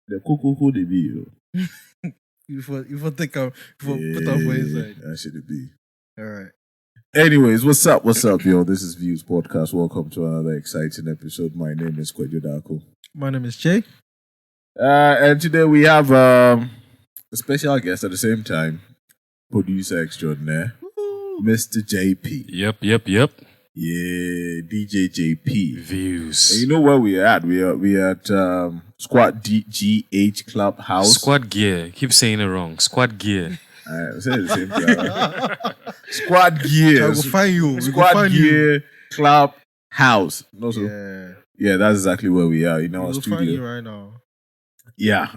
The cuckoo the be. You for take out, put on for inside. That should be. All right. Anyways, what's up, yo? This is Views Podcast. Welcome to another exciting episode. My name is Kwejo Dako. My name is Jay. And today we have a special guest at the same time, producer extraordinaire, Mr. JP. Yep. Yeah, DJ JP. Views. And you know where we at? We are at Squad GH Clubhouse. Squad Gear. Keep saying it wrong. Squad Gear. I'm saying the same thing. Squad Gear. I will find you. Squad Gear Clubhouse. No, so Yeah, that's exactly where we are in our we'll studio. find you right now. Yeah.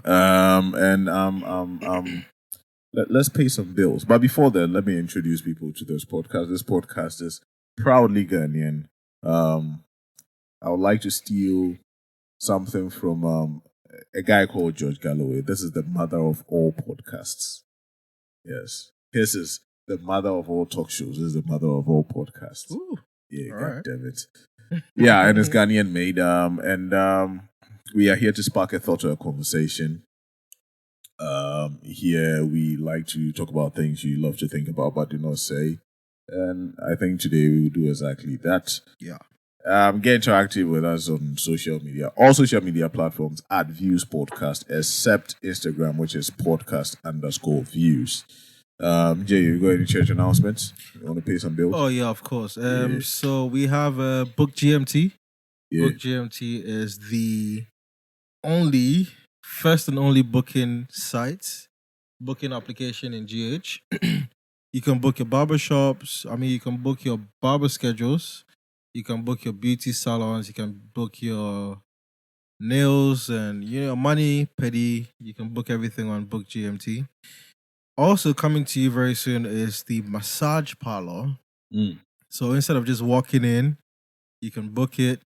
Let's pay some bills. But before that, let me introduce people to this podcast. This podcast is proudly Ghanaian. I would like to steal something from a guy called George Galloway. This is the mother of all podcasts. Yes. This is the mother of all talk shows. This is the mother of all podcasts. Ooh. Yeah, All God right. damn it. Yeah, and it's Ghanaian made. And we are here to spark a thought or a conversation. Here we like to talk about things you love to think about but do not say. And I think today we will do exactly that. Yeah. Get interactive with us on social media. All social media platforms at Views Podcast, except Instagram, which is podcast_views. Jay, you got any church announcements? You want to pay some bills? Oh yeah, of course. So we have Book GMT. Yeah. Book GMT is the first and only booking application in GH. You can book your barbershops. You can book your barber schedules. You can book your beauty salons. You can book your nails and money, petty. You can book everything on Book GMT. Also coming to you very soon is the massage parlor. So instead of just walking in, you can book it.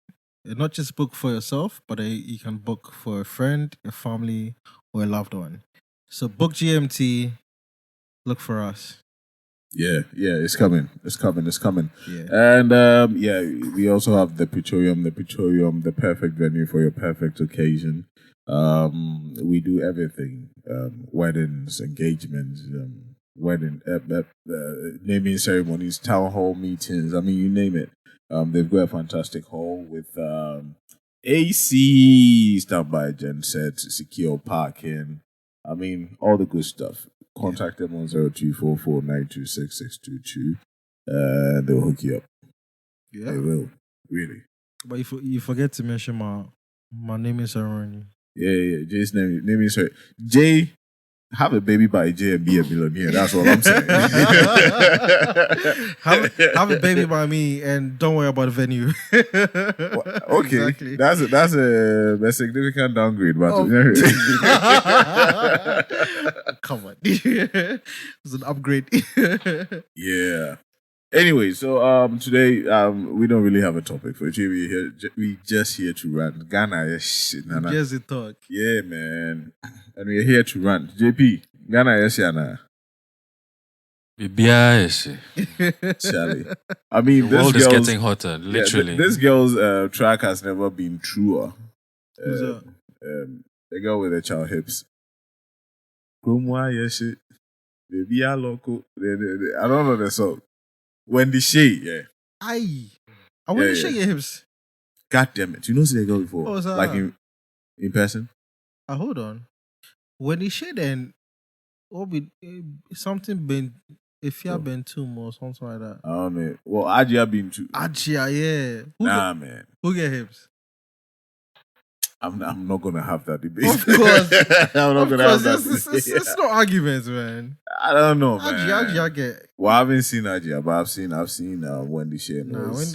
And not just book for yourself, but you can book for a friend, a family, or a loved one. So Book GMT, look for us. Yeah, it's coming. Yeah. And we also have the Petroleum, the perfect venue for your perfect occasion. We do everything: weddings, engagements, naming ceremonies, town hall meetings. You name it. They've got a fantastic hall with AC, standby genset, secure parking. All the good stuff. Contact them on 0244926622 and they'll hook you up. Yeah. They will, really. But you forget to mention my name is Aaron. Yeah. Jay's name is her. Jay, have a baby by Jay and be a millionaire. That's all I'm saying. have a baby by me and don't worry about the venue. Okay, Exactly. That's a significant downgrade, but Come on. It's an upgrade. yeah. Anyway, so today we don't really have a topic for you. We just here to rant. Ghana is shit, nana. Just a talk. Yeah, man. And we're here to rant. JP, Ghana is shana. Charlie. The world is getting hotter, literally. This girl's track has never been truer. Who's that? The girl with the child hips. Baby, I don't know the song. Wendy Shea, yeah. I want to shake your hips. God damn it. You know the girl before? Oh, is that like her? in person? Hold on. When he said then, what be something been if you have been too or something like that. I don't know. Well, Ajia been too. Ajia, yeah. Man. Who get hips? I'm not gonna have that debate. Of course. I'm not gonna have that debate. It's no arguments, man. I don't know, man. Ajia get. Well, I haven't seen Ajia, but I've seen Wendy Shea.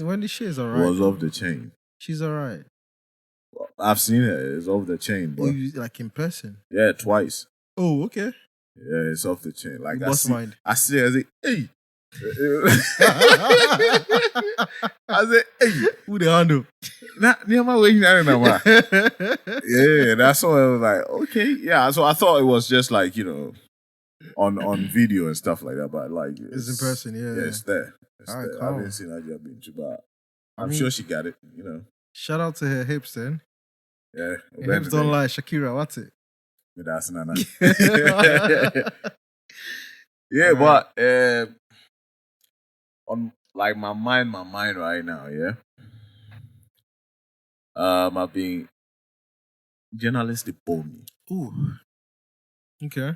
Wendy Shea is alright. Was off the chain. She's alright. Well, I've seen her. It's off the chain, bro. Oh, like in person? Yeah, twice. Oh, okay. Yeah, it's off the chain. Like What's mind? I say, hey. I said, hey, who the handle? Near my way, yeah, that's all. I was like, okay, yeah. So I thought it was just like on video and stuff like that, but like it's in person, yeah. Yeah, it's there. All right, I haven't seen Ajia been to, but I'm sure she got it. Shout out to her hips then. Yeah, Her hips don't lie. Shakira, what's it? That's nana. Yeah, but on like my mind right now, yeah. I've been journalists they bore me. Ooh. Okay.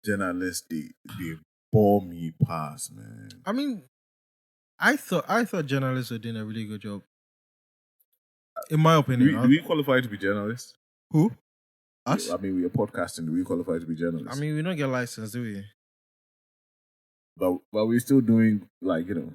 Journalists they bore me past, man. I mean, I thought journalists were doing a really good job. In my opinion. Do we qualify to be journalists? Who? Us? I mean, we are podcasting. Do we qualify to be journalists? I mean, we don't get licensed, do we? But we're still doing like, you know.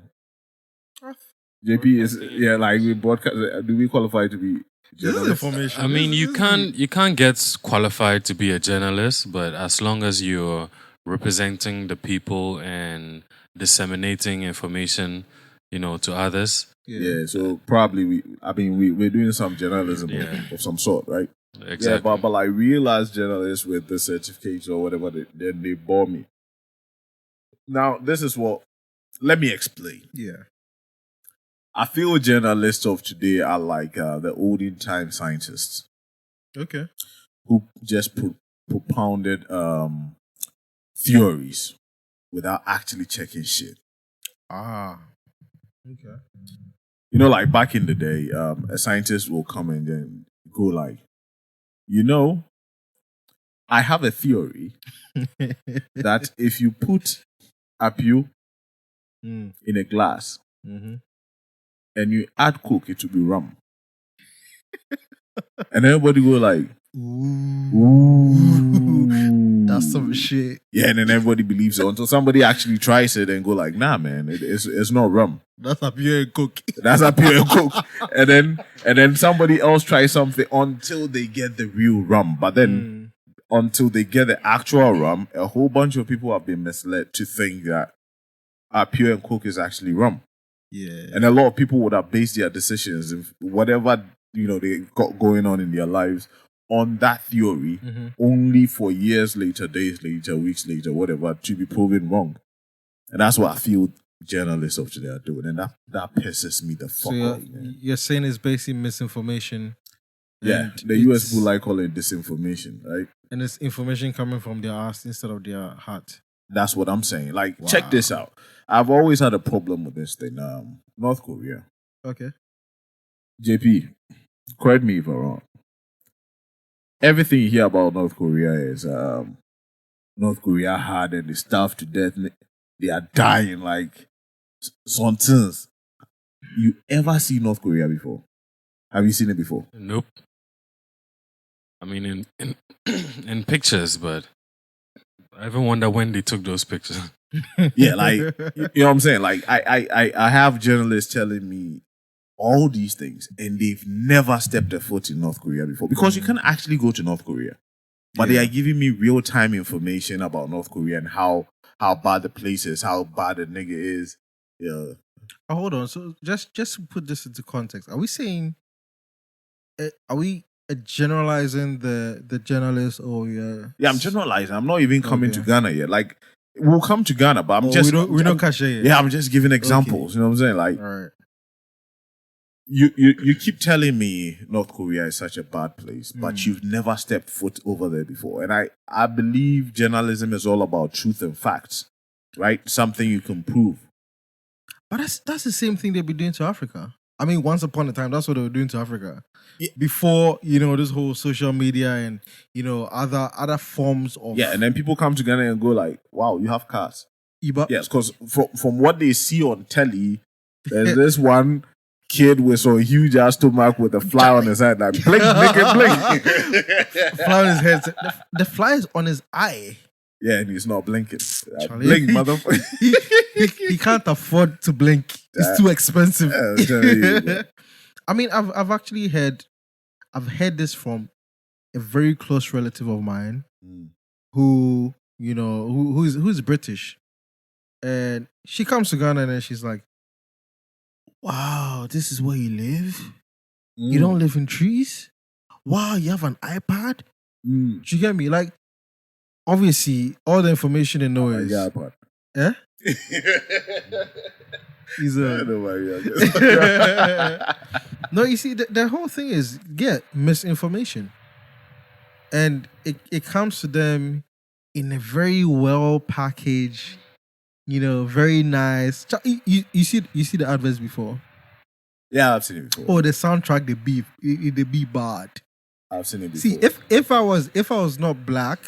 JP is like we broadcast. Do we qualify to be journalists? I mean, you can't get qualified to be a journalist, but as long as you're representing the people and disseminating information, to others. Yeah. So probably we're doing some journalism of some sort, right? Exactly. Yeah, but like realized journalists with the certificates or whatever, they bore me. Now this is what. Let me explain. Yeah. I feel journalists of today are like the olden time scientists. Okay. Who just propounded theories without actually checking shit. Ah. Okay. Like back in the day, a scientist will come and then go like, I have a theory that if you put Apio in a glass, and you add Coke, it will be rum. And everybody go like, ooh. That's some shit. Yeah, and then everybody believes it until somebody actually tries it and go like, nah, man, it's not rum. That's a pure Coke. That's a pure Coke. And then somebody else tries something until they get the real rum. But then until they get the actual rum, a whole bunch of people have been misled to think that pure and Coke is actually rum. Yeah. And a lot of people would have based their decisions, if whatever they got going on in their lives, on that theory, only for years later, days later, weeks later, whatever, to be proven wrong. And that's what I feel journalists of today are doing, and that pisses me the fuck off. You're saying it's basically misinformation. Yeah, the US people like calling it disinformation, right? And it's information coming from their ass instead of their heart. That's what I'm saying. Like, check this out. I've always had a problem with this thing. North Korea. Okay. JP, correct me if I'm wrong. Everything you hear about North Korea is North Korea hard and they starve to death. They are dying like somethings. You ever see North Korea before? Have you seen it before? Nope. I mean, in pictures, but I even wonder when they took those pictures. Yeah, like, you know what I'm saying? Like, I have journalists telling me all these things, and they've never stepped a foot in North Korea before. Because you can't actually go to North Korea. But they are giving me real-time information about North Korea and how bad the place is, how bad the nigga is. Yeah. Oh, hold on. So just to put this into context, are we saying, are we generalizing the journalists or Yeah, I'm generalizing. I'm not even coming to Ghana yet. Like, we'll come to Ghana, but I'm just... We don't catch it yet. Yeah, I'm just giving examples. Okay. You know what I'm saying? Like, all right. You keep telling me North Korea is such a bad place, but you've never stepped foot over there before. And I believe journalism is all about truth and facts, right? Something you can prove. But that's the same thing they've been doing to Africa. I mean, once upon a time, that's what they were doing to Africa. Yeah. Before, this whole social media and, other forms of... Yeah, and then people come to Ghana and go like, wow, you have cars. Yes, because from what they see on telly, there's this one kid with some huge ass stomach with a fly on his head. Like, blink, nigga, blink. Fly on his head. The fly is on his eye. Yeah, and he's not blinking. Blink, motherfucker. He can't afford to blink. It's too expensive. I mean, I've actually heard this from a very close relative of mine who who's British. And she comes to Ghana and then she's like, wow, this is where you live? You don't live in trees? Wow, you have an iPad? Do you get me? Like, obviously, all the information they know is... Yeah, iPad. Eh? He's a... No, you see, the whole thing is, misinformation. and it comes to them in a very well packaged, very nice. You see the adverts before. Yeah, I've seen it before. Oh, the soundtrack, the beat bad. I've seen it before. See, if I was not black,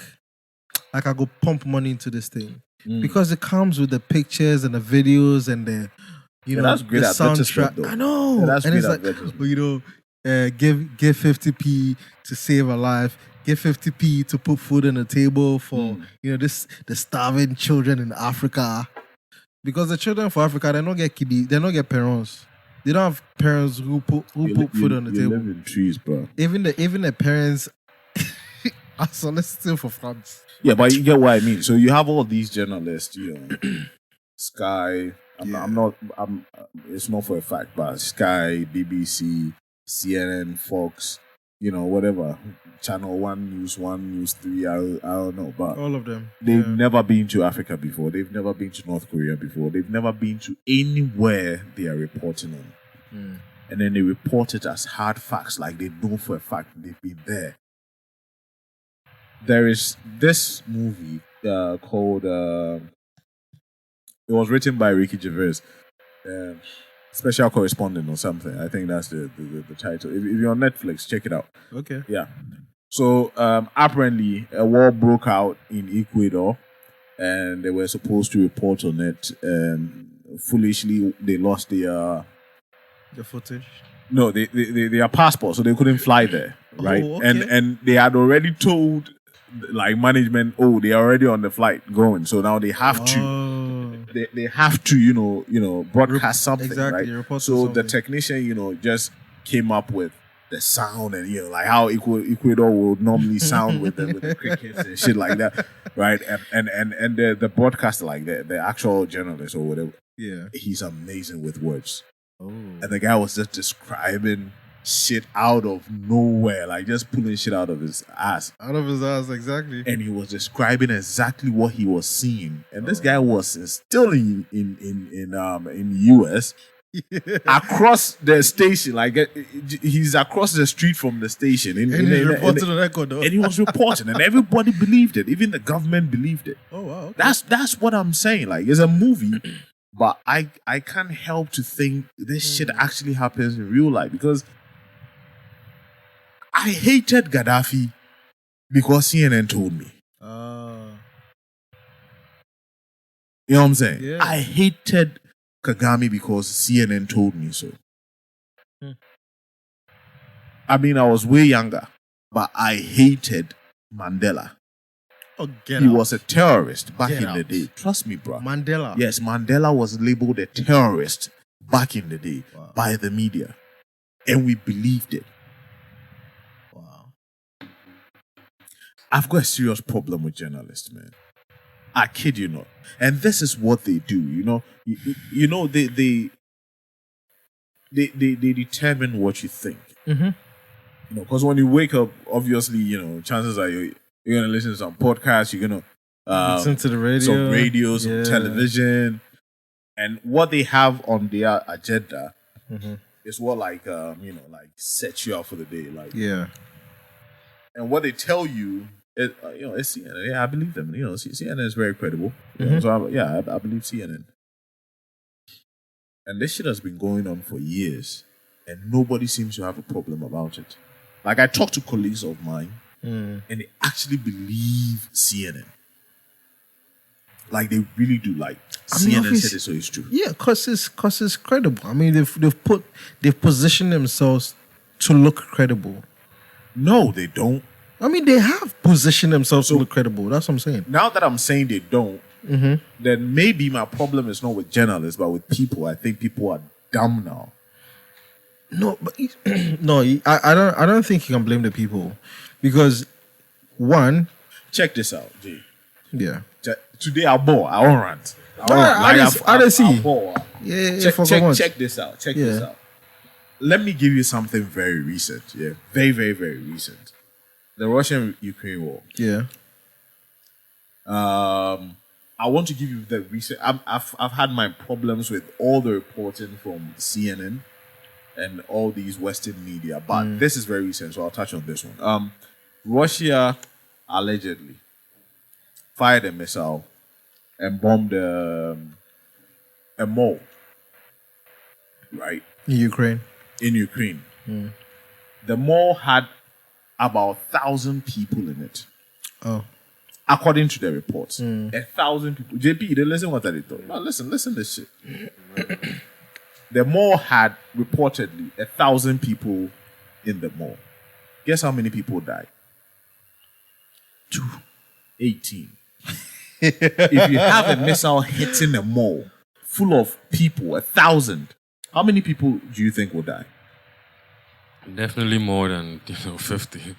like I go pump money into this thing because it comes with the pictures and the videos and the that's great the advertisement, soundtrack. though. I know, Yeah, that's and great it's like advertisement. give 50p to save a life. Give 50p to put food on the table for the starving children in Africa, because the children for Africa they don't get kiddie, they don't get parents. They don't have parents who put food on the you table. live in trees, bro. Even the parents are soliciting for funds. Yeah, but you get what I mean. So you have all these journalists, Sky. It's not for a fact, but Sky, BBC, CNN, Fox, whatever. Channel 1, News 1, News 3, I don't know. But all of them. They've never been to Africa before. They've never been to North Korea before. They've never been to anywhere they are reporting on. And then they report it as hard facts, like they know for a fact they've been there. There is this movie called... it was written by Ricky Gervais. Special Correspondent or something. I think that's the title. If you're on Netflix, check it out. Okay. Yeah. So apparently a war broke out in Ecuador and they were supposed to report on it. Foolishly, they lost the footage. No, their passport, so they couldn't fly there, right? Oh, okay. And they had already told like management, they are already on the flight going, so now they have to they have to broadcast something, exactly, right? report So something. the technician just came up with the sound and like how Ecuador would normally sound with the crickets and shit like that, right? And the broadcaster, like the actual journalist or whatever, he's amazing with words. And the guy was just describing shit out of nowhere, like just pulling shit out of his ass. Out of his ass, exactly. And he was describing exactly what he was seeing. And this guy was still in US. Across the station, like he's across the street from the station, and he reported on Ecuador. And he was reporting, and everybody believed it. Even the government believed it. Oh wow! Okay. That's what I'm saying. Like it's a movie, but I can't help to think this shit actually happens in real life, because I hated Gaddafi because CNN told me. You know what I'm saying? Yeah. I hated Kagame because CNN told me so. I mean, I was way younger, but I hated Mandela. Oh, he was a terrorist back Get in the out. day. Trust me, bro. Mandela. Yes, Mandela was labeled a terrorist back in the day by the media. And we believed it. Wow. I've got a serious problem with journalists, man. I kid you not. And this is what they do, they determine what you think. Mm-hmm. Because when you wake up, obviously, chances are you're gonna listen to some podcasts, you're gonna listen to the radio, some radio, some television, and what they have on their agenda is what like sets you up for the day, like and what they tell you. It's CNN. Yeah, I believe them. CNN is very credible. So I believe CNN. And this shit has been going on for years, and nobody seems to have a problem about it. Like I talk to colleagues of mine, and they actually believe CNN. Like they really do. Like CNN said it, so it's true. Yeah, cause it's credible. I mean, they've positioned themselves to look credible. No, they don't. I mean, they have positioned themselves to look credible. That's what I'm saying. Now that I'm saying they don't, then maybe my problem is not with journalists, but with people. I think people are dumb now. No, but I don't think you can blame the people, because one, check this out, Jay. Yeah. Today I bought. I won't rant. I don't see. Check this out. Check this out. Let me give you something very recent. Yeah, very, very, very recent. The Russian-Ukraine war. Yeah. I want to give you the recent. I've had my problems with all the reporting from CNN and all these Western media, but this is very recent, so I'll touch on this one. Russia allegedly fired a missile and bombed a mall, right, In Ukraine. in Ukraine. The mall had about 1,000 people in it, Oh. according to the reports. 1,000 people. JP, you didn't listen what I thought. No, listen this shit. The mall had reportedly 1,000 people in the mall. Guess how many people died? 18. If you have a missile hitting a mall full of people, 1,000, how many people do you think will die? Definitely more than 50.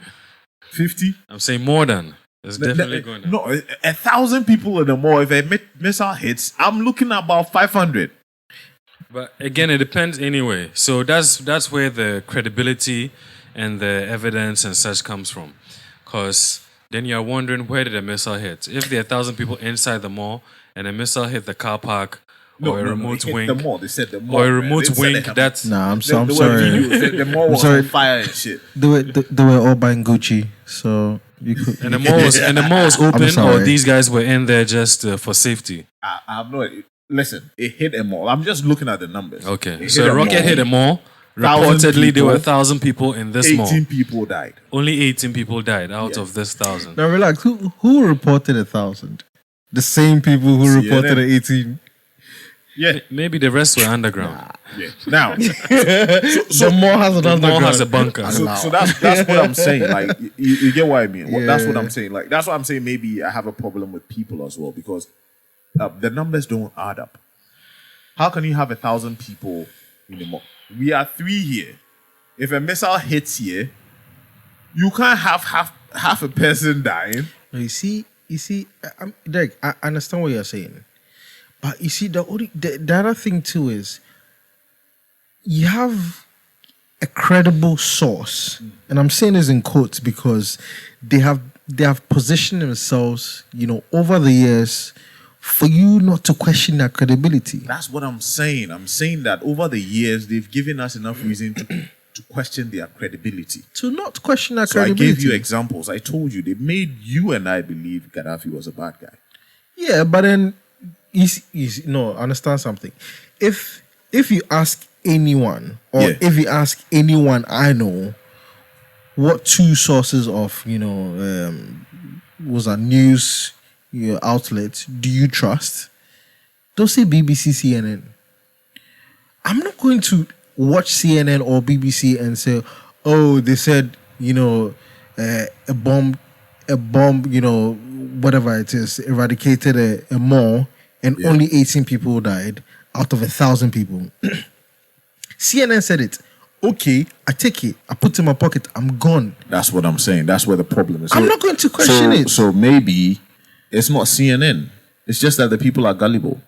50? I'm saying more than. It's definitely going to. No, 1,000 people in the mall. If a missile hits, I'm looking at about 500. But again, it depends anyway. So that's where the credibility and the evidence and such comes from. Because then you're wondering, where did a missile hit? If there are 1,000 people inside the mall and a missile hit the car park or a remote it hit wing, the mall. They said the mall. or a man. remote They said wing, they have- that's Nah, I'm there were sorry. videos. The mall was sorry. on fire and shit. They were all buying Gucci, so you could. and the mall was open, or sorry. these guys were in there just for safety. I have no idea. Listen, it hit a mall. I'm just looking at the numbers. Okay, It so hit a rocket hit a mall. 1,000 Reportedly, there were people. 1,000 people in this 18 mall. people died. Only 18 people died out Yeah. of this 1,000. Now relax. Who reported 1,000? The same people who CNN. reported 18. Yeah. Maybe the rest were underground. Yeah. Now, The mall has an The mall underground. has a bunker. so that's what I'm saying. Like, you get what I mean? That's what I'm saying. Like, that's what I'm saying. Maybe I have a problem with people as well because the numbers don't add up. How can you have 1,000 people in the mall? We are 3 here. If a missile hits here, you can't have half a person dying. You see, Derek, I understand what you're saying, but you see, the other thing too is you have a credible source, and I'm saying this in quotes because they have positioned themselves, over the years, for you not to question their credibility. That's what I'm saying. I'm saying that over the years, they've given us enough reason to question their credibility. To not question their So I credibility. gave you examples. I told you they made you and I believe Gaddafi was a bad guy. Yeah, but then understand something. If you ask anyone, or Yeah. if you ask anyone I know, what two sources of was a news outlet do you trust? Don't say BBC, CNN. I'm not going to watch CNN or BBC and say, oh, they said a bomb, whatever it is, eradicated a mall and Yeah. only 18 people died out of 1,000 people. CNN said it. Okay, I take it. I put it in my pocket. I'm gone. That's what I'm saying. That's where the problem is. I'm not going to question it. So maybe it's not CNN. It's just that the people are gullible.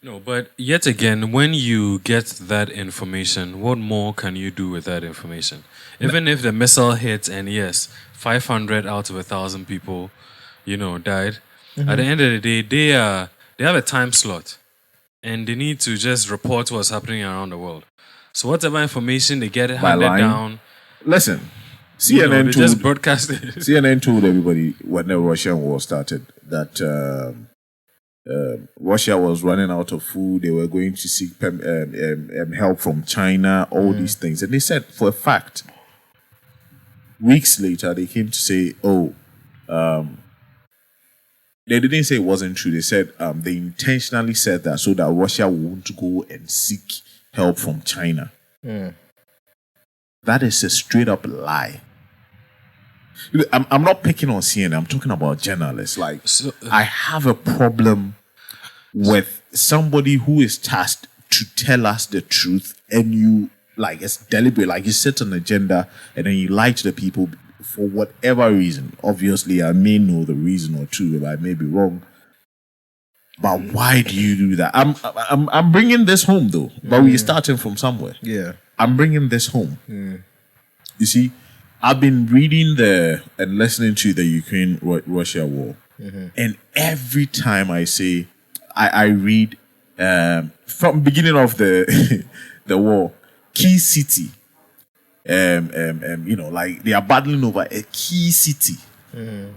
No, but yet again, when you get that information, what more can you do with that information? Even if the missile hits and yes, 500 out of 1,000 people, died. At the end of the day, they have a time slot, and they need to just report what's happening around the world. So whatever information they get handed lying? down, Listen, they CNN just told broadcast it. CNN told everybody when the Russian war started that Russia was running out of food. They were going to seek help from China, all these things. And they said, for a fact, weeks later, they came to say, they didn't say it wasn't true. They said they intentionally said that so that Russia won't go and seek help from China. That is a straight up lie. I'm not picking on CNN. I'm talking about journalists. Like, So- I have a problem with somebody who is tasked to tell us the truth, and you like it's deliberate. Like, you set an agenda and then you lie to the people for whatever reason. Obviously, I may know the reason or two, but I may be wrong. But why do you do that? I'm bringing this home though. But we're starting from somewhere. Yeah. I'm bringing this home. You see, I've been reading and listening to the Ukraine-Russia war, and every time I say, I read from beginning of the the war, key city, like they are battling over a key city, and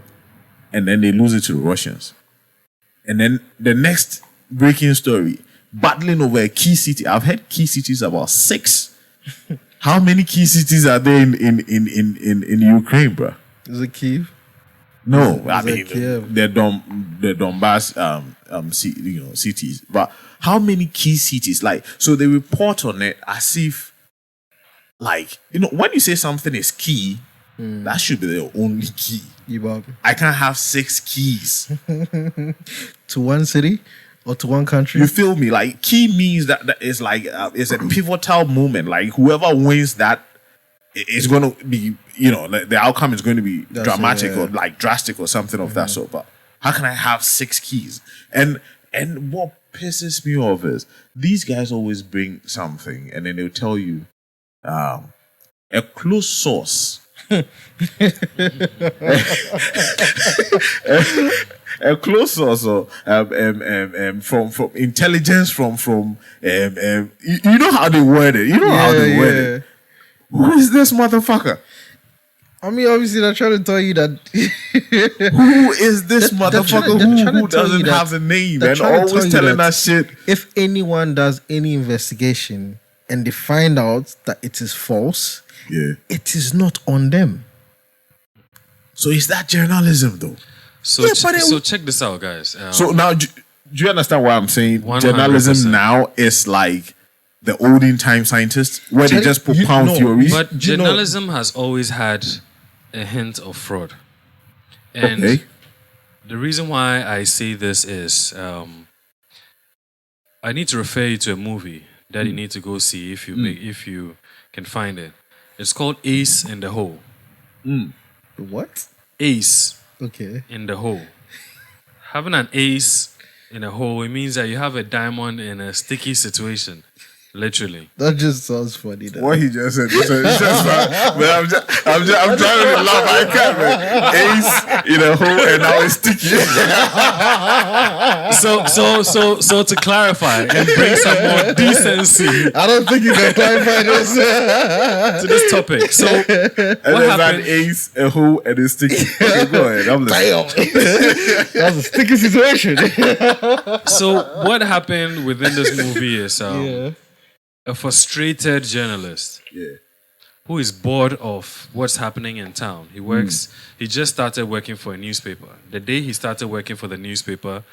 then they lose it to the Russians. And then the next breaking story, battling over a key city. I've heard key cities about 6. How many key cities are there in Ukraine, bro? Is it Kyiv? No, Is I it mean Kiev? the Donbass cities. But how many key cities? Like, so they report on it as if, like, when you say something is key, that should be the only key. I can't have 6 keys. To one city or to one country? You feel me? Like, key means that is like it's a pivotal moment. Like, whoever wins that is going to be, the outcome is going to be dramatic or like drastic or something of that sort. But how can I have 6 keys? And what pisses me off is these guys always bring something and then they'll tell you a close source. A close source from intelligence from you know how they word it. You know how they word it. Who is this motherfucker? I mean, obviously, they're trying to tell you that. Who is this motherfucker who doesn't have a name and always telling us shit? If anyone does any investigation and they find out that it is false, it is not on them. So is that journalism, though? So check this out, guys. So now, do you understand why I'm saying 100%. journalism now is like the olden time scientists where they just propound theories? But journalism has always had a hint of fraud. And the reason why I say this is I need to refer you to a movie that you need to go see if you can find it. It's called Ace in the Hole. What? Ace. Okay. In the hole. Having an ace in a hole, it means that you have a diamond in a sticky situation. Literally. That just sounds funny. Though. What he just said. I'm trying to laugh. I can't, man. Ace in a hole and now it's sticky. So to clarify and bring some more decency. I don't think you can clarify this to this topic. So what happened? An ace, a hole, and it's sticky. Okay, go ahead. I'm listening. That's a sticky situation. So what happened within this movie is a frustrated journalist who is bored of what's happening in town. He just started working for a newspaper. The day he started working for the newspaper,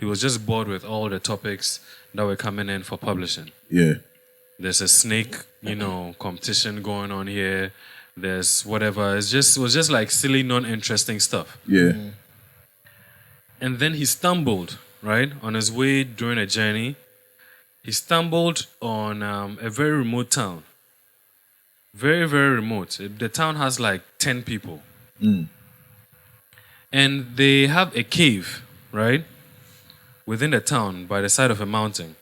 he was just bored with all the topics that were coming in for publishing. There's a snake, competition going on here. There's whatever. It was just like silly, non-interesting stuff. And then he stumbled, right, on his way during a journey. He stumbled on a very remote town. Very, very remote. The town has like 10 people. And they have a cave, right? Within the town, by the side of a mountain.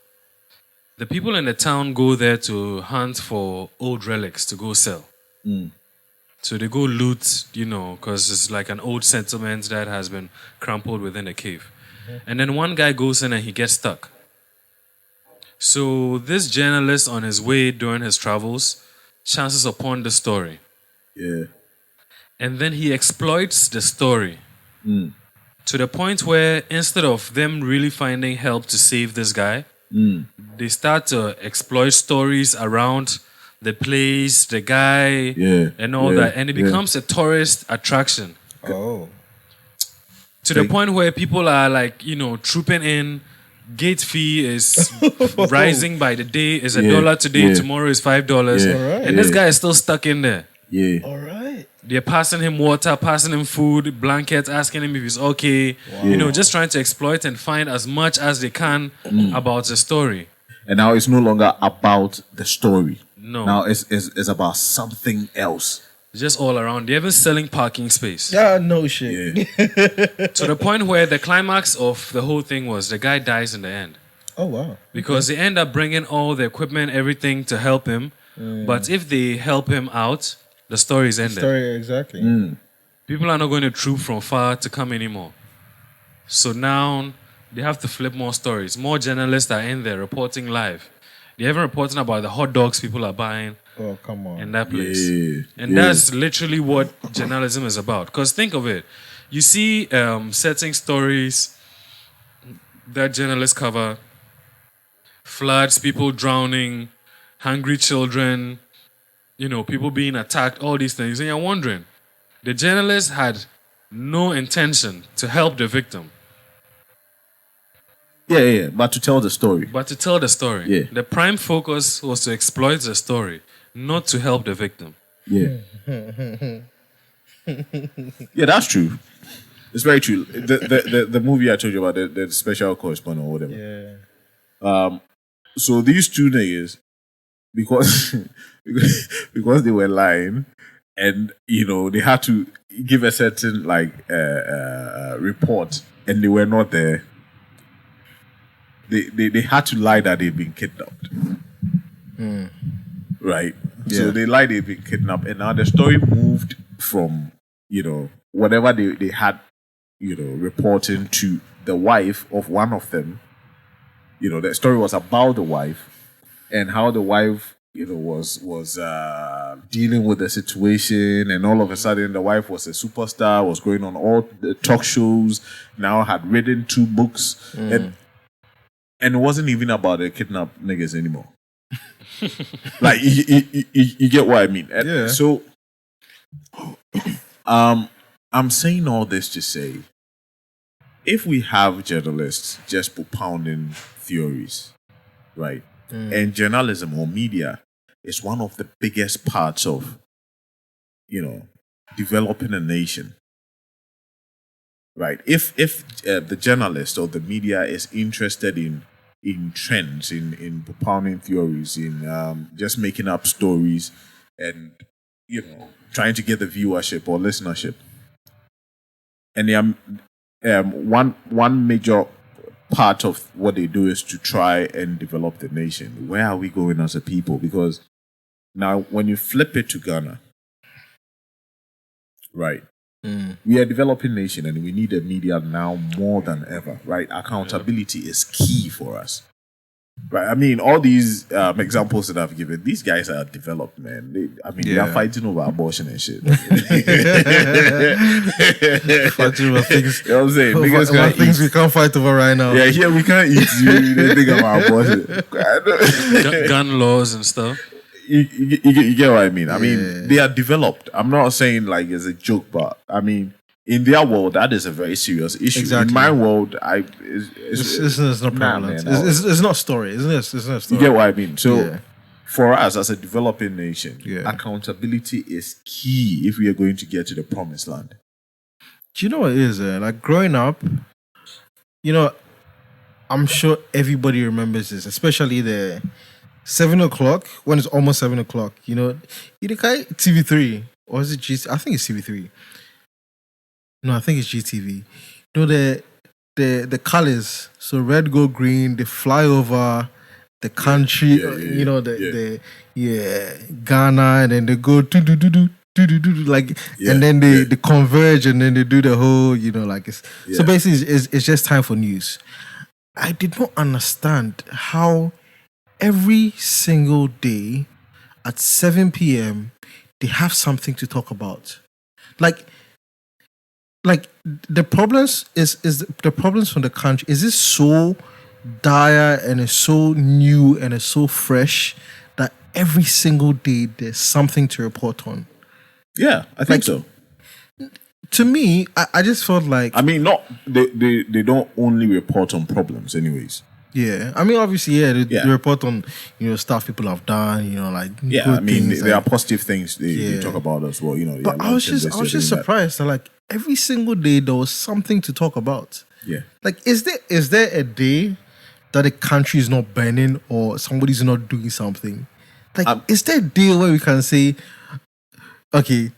The people in the town go there to hunt for old relics to go sell. So they go loot, because it's like an old settlement that has been crumpled within the cave. And then one guy goes in and he gets stuck. So this journalist on his way during his travels chances upon the story. And then he exploits the story to the point where instead of them really finding help to save this guy, they start to exploit stories around the place, the guy, and all that. And it becomes a tourist attraction. Oh. To the point where people are like, trooping in. Gate fee is rising by the day. Is $1 today. Tomorrow is $5. Right. And this guy is still stuck in there. All right. They're passing him water, passing him food, blankets, asking him if he's okay. Just trying to exploit and find as much as they can about the story. And now it's no longer about the story. No. Now it's about something else. Just all around. They're even selling parking space. Yeah, no shit. To the point where the climax of the whole thing was the guy dies in the end. Oh, wow. Because they end up bringing all the equipment, everything to help him. But if they help him out, the story is ended. Exactly. People are not going to troop from far to come anymore. So now they have to flip more stories. More journalists are in there reporting live. They're even reporting about the hot dogs people are buying Oh, come on. in that place. Yeah. And Yeah. that's literally what journalism is about. Because think of it. You see certain stories that journalists cover, floods, people drowning, hungry children, people being attacked, all these things. And you're wondering, the journalist had no intention to help the victim, Yeah. But to tell the story. but to tell the story. Yeah. The prime focus was to exploit the story, not to help the victim. Yeah. Yeah, that's true. It's very true. The movie I told you about, the special correspondent or whatever. Yeah. So these two niggas, because because they were lying, and they had to give a certain report, and they were not there. They had to lie that they'd been kidnapped. Right? So Yeah. they lied they'd been kidnapped, and now the story moved from, whatever they had, reporting to the wife of one of them. The story was about the wife and how the wife, was dealing with the situation, and all of a sudden the wife was a superstar, was going on all the talk shows, now had written 2 books, and it wasn't even about the kidnapped niggas anymore. Like you get what I mean? And Yeah. So, I'm saying all this to say, if we have journalists just propounding theories, right? And journalism or media is one of the biggest parts of, developing a nation, right? If the journalist or the media is interested in trends, in propounding theories, in just making up stories, and trying to get the viewership or listenership, and one major part of what they do is to try and develop the nation. Where are we going as a people? Because now, when you flip it to Ghana, right? We are a developing nation, and we need the media now more than ever, right? Accountability is key for us, right? I mean, all these examples that I've given, these guys are developed, man. They are fighting over abortion and shit. Fighting over things. You know what I'm saying? Over Niggas can't things eat. we can't fight over right now. Yeah, here we can't eat. They think about abortion. Gun laws and stuff. You get what I mean? I mean, Yeah. they are developed. I'm not saying like it's a joke, but I mean, in their world, that is a very serious issue. Exactly. In my world, It's not Nah, prevalent. man, It's not story, isn't it? It's not you story. get what I mean? So, Yeah. for us as a developing nation, Yeah. accountability is key if we are going to get to the promised land. Do you know what it is? Like growing up, I'm sure everybody remembers this, especially the 7 o'clock, when it's almost 7 o'clock. Idikai TV3, or is it GTV? I think it's TV3. No, I think it's GTV. The colors, so red, gold, green, they fly over the country, Ghana, and then they go do like, and then they converge, and then they do the whole, so basically it's just time for news. I did not understand how every single day at 7 p.m. they have something to talk about. Like the problems is the problems from the country. Is this so dire and it's so new and it's so fresh that every single day there's something to report on? Yeah, I think so. To me, I just felt like, I mean, they don't only report on problems, anyways. yeah. I mean, obviously, they report on stuff people have done. Yeah, good I mean, things, there are like- positive things they talk about as well. But I was just surprised that like every single day there was something to talk about. Yeah. Like, is there a day that a country is not burning or somebody's not doing something? Like, is there a day where we can say, okay,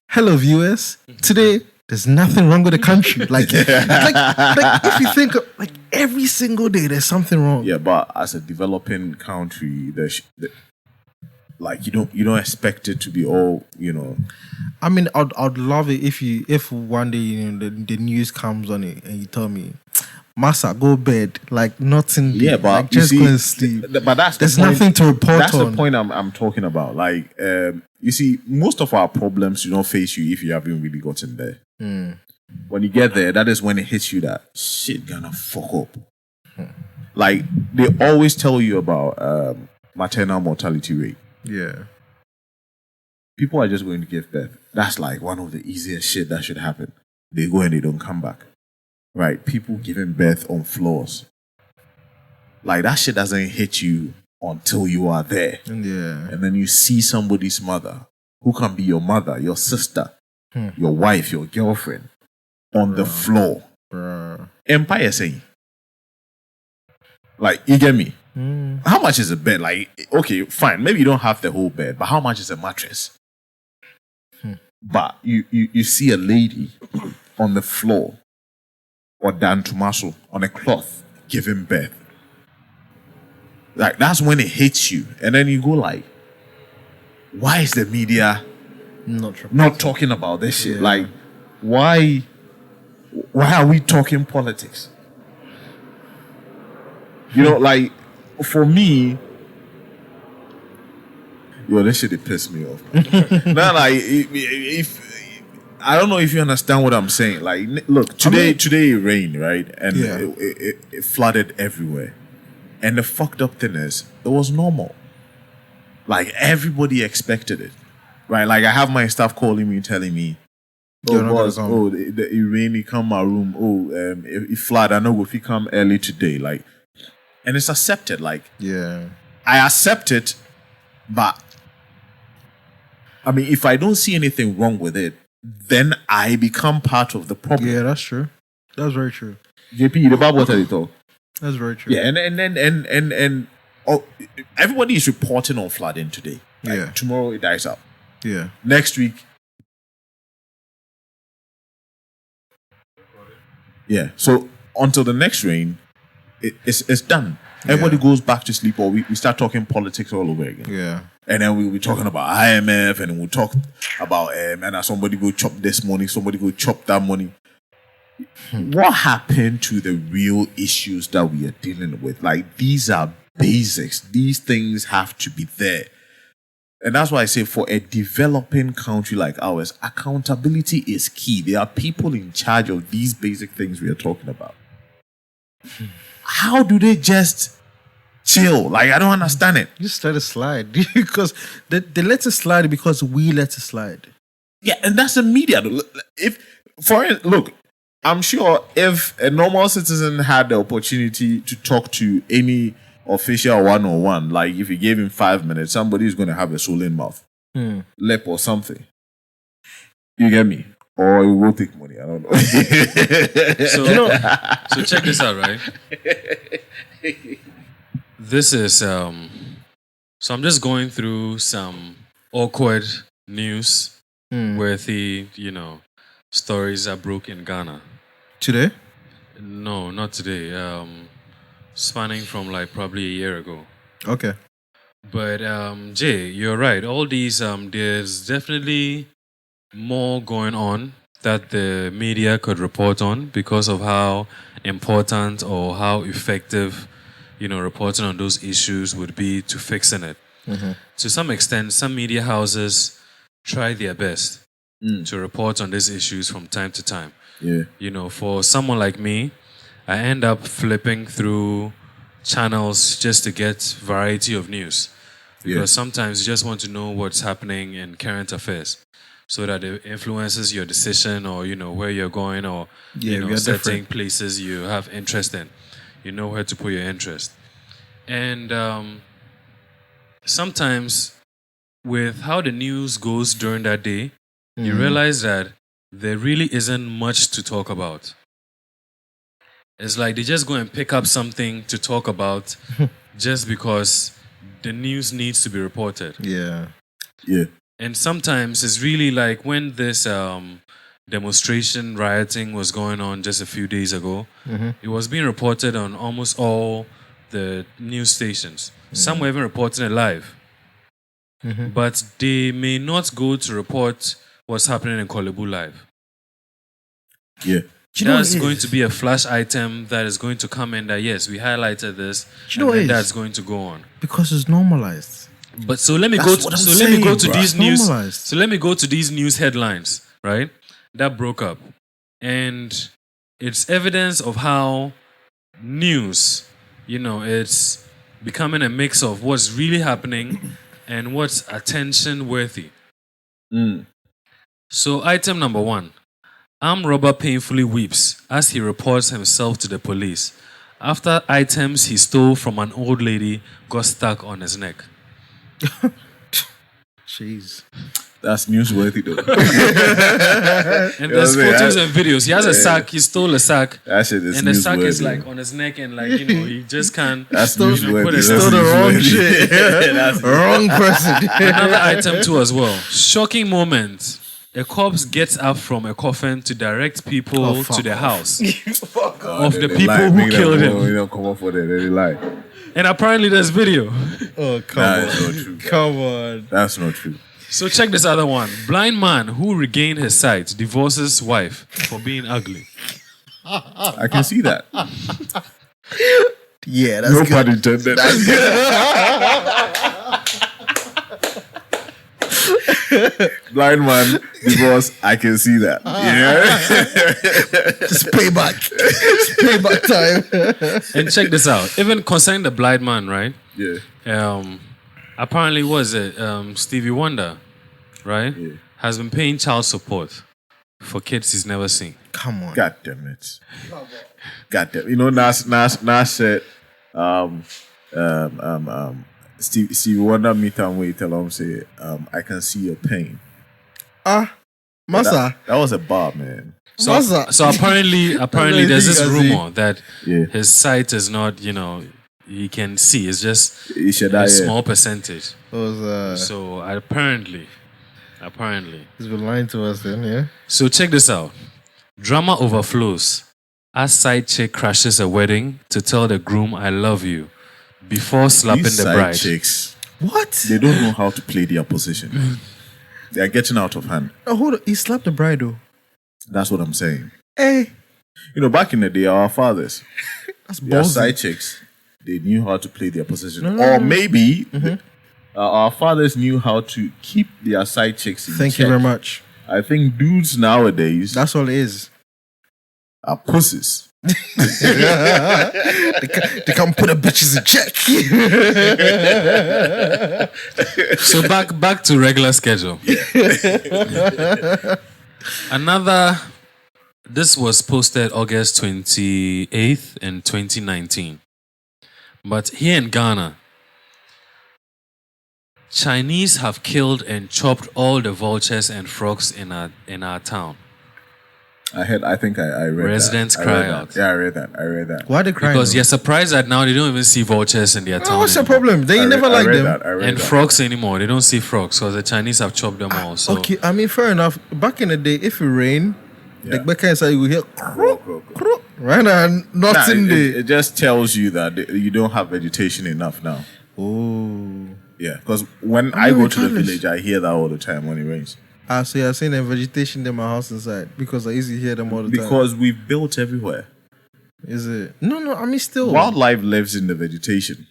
hello viewers, today there's nothing wrong with the country. Like if you think of, like every single day there's something wrong. Yeah, but as a developing country, like you don't expect it to be all I mean, I'd love it if one day the news comes on it and you tell me, Massa, go bed. Like nothing. Yeah, but like, you just see, go and sleep. But that's There's the point. nothing to report That's on. the point I'm talking about. Like, you see, most of our problems do not face you if you haven't really gotten there. When you get there, that is when it hits you that shit gonna fuck up. Like they always tell you about maternal mortality rate. Yeah. People are just going to give birth. That's like one of the easiest shit that should happen. They go and they don't come back. Right? People giving birth on floors. Like that shit doesn't hit you until you are there. Yeah. And then you see somebody's mother, who can be your mother, your sister, your wife, your girlfriend, on the floor. Empire saying. Like, you get me? How much is a bed? Like, okay, fine. Maybe you don't have the whole bed, but how much is a mattress? But you see a lady on the floor or Dan Tomaso on a cloth giving birth. Like, that's when it hits you. And then you go like, why is the media not talking about this shit? Yeah. Like, why are we talking politics? You know, like, for me, this shit, it pissed me off. Now, like, if I don't know if you understand what I'm saying. Like, look, today it rained, right? And it flooded everywhere. And the fucked up thing is, it was normal. Like, everybody expected it. Right? Like, I have my staff calling me, telling me, boss, it rain, it come my room. It flood, I know if you come early today. Like, and it's accepted. Like, I accept it, but I mean, if I don't see anything wrong with it, then I become part of the problem. Yeah, that's true. That's very true. JP, the Bible tell it all. That's very true. Yeah, and everybody is reporting on flooding today. Like, tomorrow it dies out. Yeah. Next week. Yeah. So until the next rain, it's done. Everybody goes back to sleep, or we start talking politics all over again. Yeah. And then we'll be talking about IMF, and then we'll talk about and somebody go chop this money, somebody go chop that money. What happened to the real issues that we are dealing with? Like, these are basics. These things have to be there. And that's why I say, for a developing country like ours, accountability is key. There are people in charge of these basic things we are talking about. How do they just chill? Like, I don't understand it. Just let it slide. Because they let it slide because we let it slide. Yeah, and that's the media. Look, I'm sure if a normal citizen had the opportunity to talk to any official one-on-one, like if you gave him 5 minutes, somebody is going to have a swollen mouth, lip or something. You get me? Or it will take money. I don't know. So check this out, right? This is so I'm just going through some awkward news worthy, stories that broke in Ghana. Today? No, not today. Spanning from like probably a year ago. Okay. But Jay, you're right. All these there's definitely more going on that the media could report on because of how important or how effective, reporting on those issues would be to fixing it. To some extent, some media houses try their best to report on these issues from time to time. Yeah. For someone like me, I end up flipping through channels just to get variety of news. Because sometimes you just want to know what's happening in current affairs so that it influences your decision or, where you're going or, certain places you have interest in. You know where to put your interest. And sometimes with how the news goes during that day, you realize that there really isn't much to talk about. It's like they just go and pick up something to talk about just because the news needs to be reported. Yeah. Yeah. And sometimes it's really like when this demonstration rioting was going on just a few days ago, it was being reported on almost all the news stations. Some were even reporting it live. But they may not go to report what's happening in Kolebu live. Yeah. Do you know what That's it going is? to be a flash item that is going to come in that, yes, we highlighted this. Do you know what and it then is? that's going to go on. Because it's normalized. But so let me That's go what to I'm let me go saying, to bruh. these news. Normalized. So let me go to these news headlines, right? That broke up. And it's evidence of how news, it's becoming a mix of what's really happening and what's attention worthy. Mm. So item number 1. Armed robber painfully weeps as he reports himself to the police after items he stole from an old lady got stuck on his neck. Jeez. That's newsworthy though. And there's what I'm saying? photos and videos. He has a sack. He stole a sack. That shit is And the sack is newsworthy. like on his neck, and he just can't. That's Stole- newsworthy. put it- That's Stole the wrong newsworthy. shit. That's- Wrong person. Another item too as well. Shocking moment. A corpse gets up from a coffin to direct people Oh, fuck to the off. house Oh, of they- the they people lie. who Make them killed go, him. come up for that. They lie. And apparently there's video. Oh, come That on. is not true. Come on. That's not true. So check this other one. Blind man who regained his sight divorces wife for being ugly. I can see that. Yeah, that's No good. pun intended. Blind man, divorce. I can see that. Yeah. It's payback. It's payback time. And check this out. Even concerning the blind man, right? Yeah. Apparently, was it Stevie Wonder, right? Yeah. Has been paying child support for kids he's never seen. Come on. God damn it. God damn. You know, Nas said, Stevie Wonder meet and wait tell him say, I can see your pain. Massa. That was a bar, man. So, Massa. so apparently, there's this I see. rumor that Yeah. his sight is not, he can see. It's just He said a that, yeah. small percentage. Was, So apparently. he's been lying to us then, yeah? So check this out. Drama overflows as side chick crashes a wedding to tell the groom I love you before slapping These the side bride. chicks, What? they don't know how to play their position. They are getting out of hand. Oh, hold on. He slapped the bride, though. That's what I'm saying. Hey. You know, back in the day, our fathers, That's their ballsy. side chicks, they knew how to play their position. No, no, Or no. maybe our fathers knew how to keep their side chicks in Thank check. you very much. I think dudes nowadays That's all it is. are pussies. They can't put the bitches in check. So back to regular schedule. This was posted August 28th in 2019. But here in Ghana, Chinese have killed and chopped all the vultures and frogs in our town. I think I read Residents that. I cry read that. out. Yeah, I read that. Why they crying? Because though? you're surprised that now they don't even see vultures in their town. What's the anymore. problem? They I never read, liked I read them. That. I read And that. frogs anymore. They don't see frogs because the Chinese have chopped them all. So Okay, I mean, fair enough. Back in the day, if it rained, Yeah. the back inside you will hear Croak, croak, croak. croak, right now, Nah, nothing there. it just tells you that you don't have vegetation enough now. Oh. Yeah, because when I mean, go to the regardless. village, I hear that all the time when it rains. So you're saying the vegetation in my house inside because I usually hear them all the time. Because we've built everywhere. Is it? No, I mean still. Wildlife lives in the vegetation.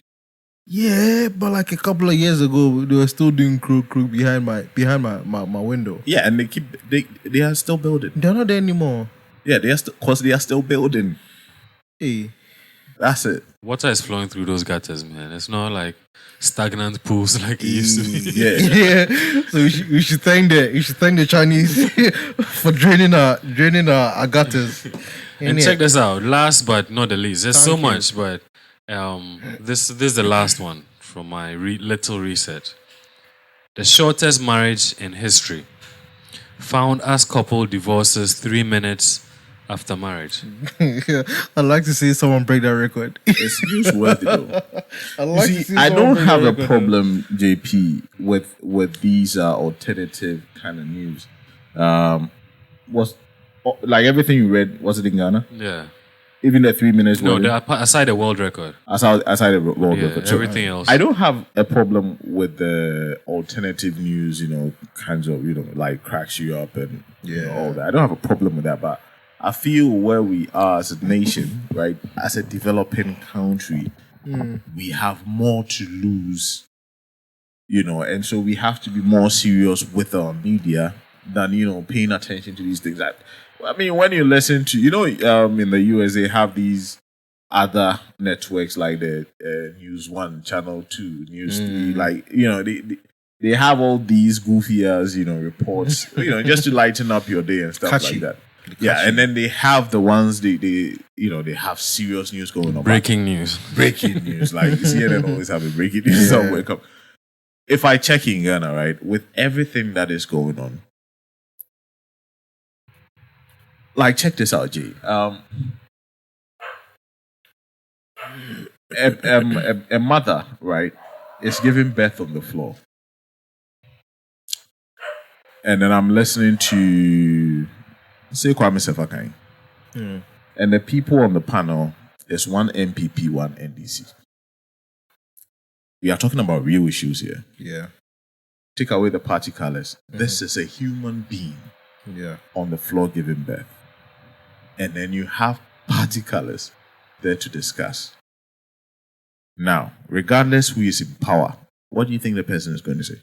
Yeah, but like a couple of years ago, they were still doing crook behind my window. Yeah, and they are still building. They're not there anymore. Yeah, they are still building. Hey. That's it. water is flowing through those gutters, man. It's not like stagnant pools like it used to be. Yeah. Yeah. So we should thank the Chinese for draining our gutters. And Yeah. check this out. Last but not the least, there's so Thank you. much, but this is the last one from my little research. The shortest marriage in history, found as couple divorces 3 minutes after marriage. I'd like to see someone break that record. It's newsworthy though. I'd You like see, to see I someone don't break have that a record. problem, JP, with these alternative kind of news. Was like everything you read, was it in Ghana? Yeah. Even the 3 minutes. No, wedding? aside the world record. aside the world Yeah, record. So everything else. I don't have a problem with the alternative news, kinds of, like cracks you up and all that. I don't have a problem with that, but I feel where we are as a nation, right, as a developing country, we have more to lose, and so we have to be more serious with our media than paying attention to these things. I mean, when you listen to, in the US they have these other networks like the News One, Channel Two, News Three, like they have all these goofy ass reports, just to lighten up your day and stuff Catchy. like that. Yeah, and then they have the ones they have serious news going on. Breaking news. Breaking news, like CNN always have a breaking news somewhere. If I check in Ghana, right, with everything that is going on, like check this out, Jay. A mother, right, is giving birth on the floor. And then I'm listening to, say, Kwame Sefakai. And the people on the panel is one MPP, one NDC. We are talking about real issues here. Yeah. Take away the party colors. This is a human being on the floor giving birth. And then you have party colors there to discuss. Now, regardless who is in power, what do you think the person is going to say?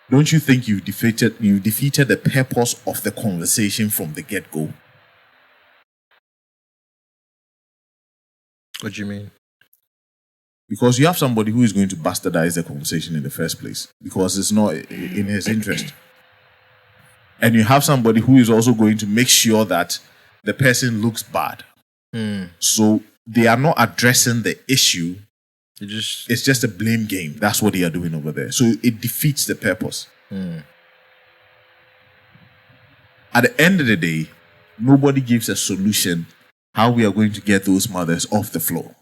Don't you think you've defeated the purpose of the conversation from the get-go? What do you mean? Because you have somebody who is going to bastardize the conversation in the first place because it's not in his interest. And you have somebody who is also going to make sure that the person looks bad. So they are not addressing the issue. It's just a blame game. That's what they are doing over there. So it defeats the purpose. At the end of the day, nobody gives a solution how we are going to get those mothers off the floor.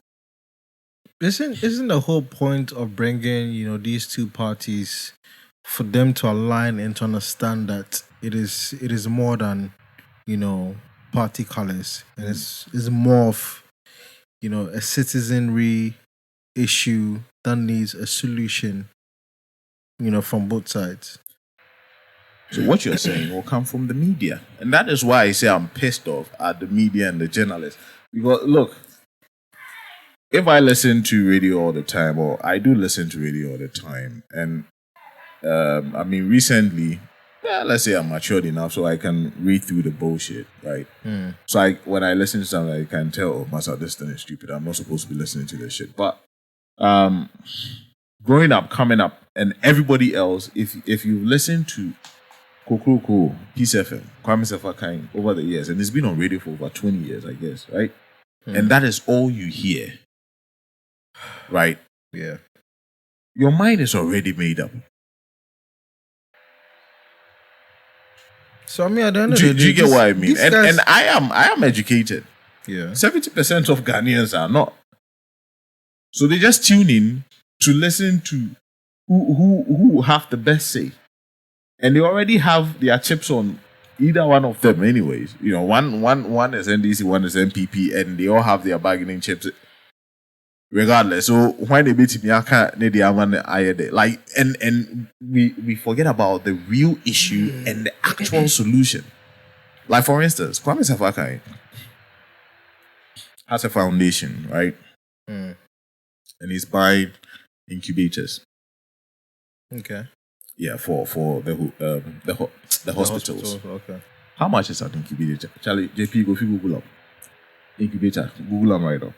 Isn't the whole point of bringing these two parties for them to align and to understand that it is more than party colors, and it's more of a citizenry issue that needs a solution from both sides. So what you're saying will come from the media, and that is why I say I'm pissed off at the media and the journalists. Because look, if I listen to radio all the time, or I do listen to radio all the time, and I mean recently, let's say I'm matured enough so I can read through the bullshit, right? So when I listen to something, I can tell, oh, Masa, this thing is stupid. I'm not supposed to be listening to this shit. But growing up, coming up, and everybody else, if you listen to Kokroko, Peace FM, Kwame Sefakai over the years, and it's been on radio for over 20 years, I guess, right? And that is all you hear, right? Yeah. Your mind is already made up. So I mean, at the end of Do the day, you get what I mean? And, guys, and I am educated. Yeah. 70% of Ghanaians are not. So they just tune in to listen to who have the best say. And they already have their chips on either one of them anyways. One is NDC, one is MPP, and they all have their bargaining chips regardless. So when they beat me, I can't like and we forget about the real issue and the actual solution. Like for instance, Kwame Sefakai has a foundation, right? And he's buying incubators. Okay. Yeah, for the hospitals. Okay. How much is an incubator? Charlie, JP, go Google up. Incubator. Google them right now.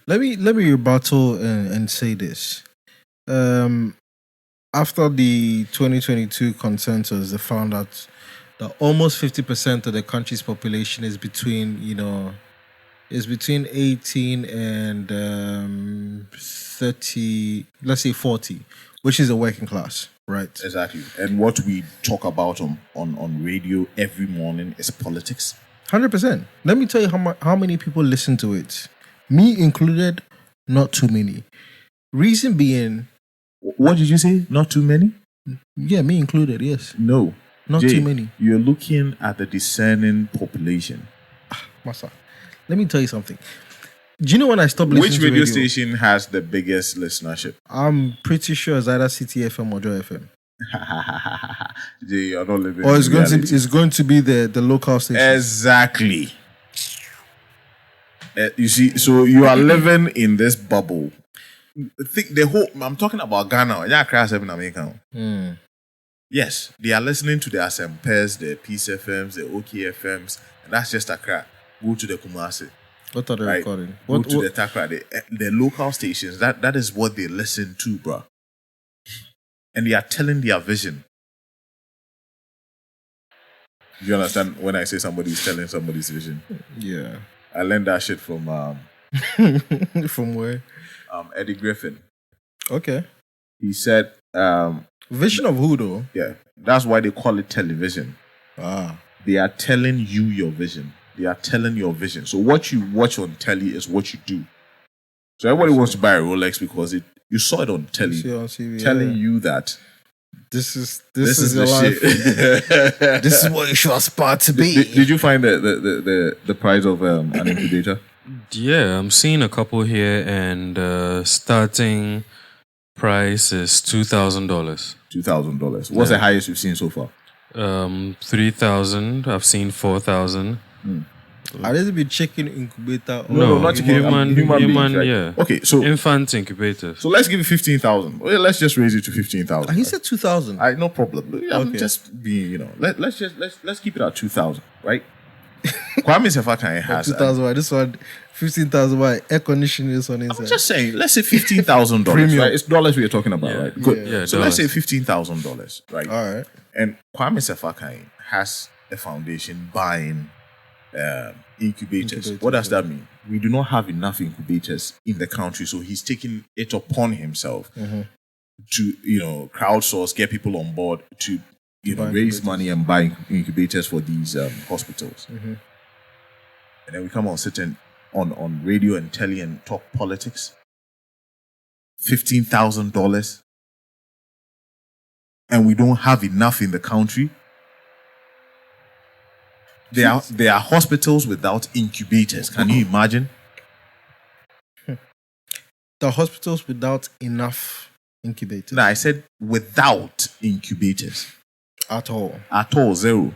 Let me rebuttal and say this. After the 2022 consensus, they found out that almost 50% of the country's population is between 18 and 30, let's say 40, which is the working class, right? Exactly. And what we talk about on radio every morning is politics. 100%. Let me tell you how many people listen to it. Me included, not too many. Reason being... What did you say? Not too many? Yeah, me included, yes. No. Not Jay, too many. You're looking at the discerning population. Masa, let me tell you something. Do you know when I stopped listening to radio? Which radio station has the biggest listenership? I'm pretty sure it's either City FM or Joy FM. Jay, you're not living. Or in it's going to be, reality. it's going to be the local station. Exactly. You see, so you are living in this bubble. Think the whole. I'm talking about Ghana. Yeah, crash even American. Yes, they are listening to the SMPs, the Peace FMs, the OK FMs, and that's just Accra. Go to the Kumasi. What are they Right. recording? Go to the Takra, the local stations. That is what they listen to, bro. And they are telling their vision. You understand when I say somebody's telling somebody's vision? Yeah. I learned that shit from From where? Eddie Griffin. Okay. He said, Vision of who though? yeah, that's why they call it television. They are telling you your vision. They are telling your vision. So what you watch on telly is what you do. So everybody wants to buy a Rolex because you saw it on telly, See on TV, telling you that this is this your is life. the shit. This is what you should aspire to be. Did you find the price of an incubator? Yeah, I'm seeing a couple here, and starting price is $2,000. $2,000. What's the highest you've seen so far? 3,000. I've seen 4,000. Are they be chicken incubator? Or No, not human beings, right? yeah. Okay, so Infant incubators. so let's give it 15,000. Well, let's just raise it to 15,000. He said 2,000. No problem. I'm Okay. just being, let's keep it at 2,000, right? Kwame Sefaka has 2,000. Why? This one, 15,000. Why? Air conditioning is on I'm inside. just saying, let's say $15,000, Premium. right? It's dollars we are talking about, Yeah. right? Good. Yeah, So let's say dollars. $15,000, right? All right. And Kwame Sefaka has a foundation buying incubators. What does that mean? We do not have enough incubators in the country, so he's taking it upon himself to, crowdsource, get people on board to, Buy raise incubators. money and buy incubators for these hospitals. And then we come on sitting on radio and telly and talk politics. $15,000, and we don't have enough in the country. There are hospitals without incubators. Can you imagine? The hospitals without enough incubators No, I said without incubators at all. at all, zero.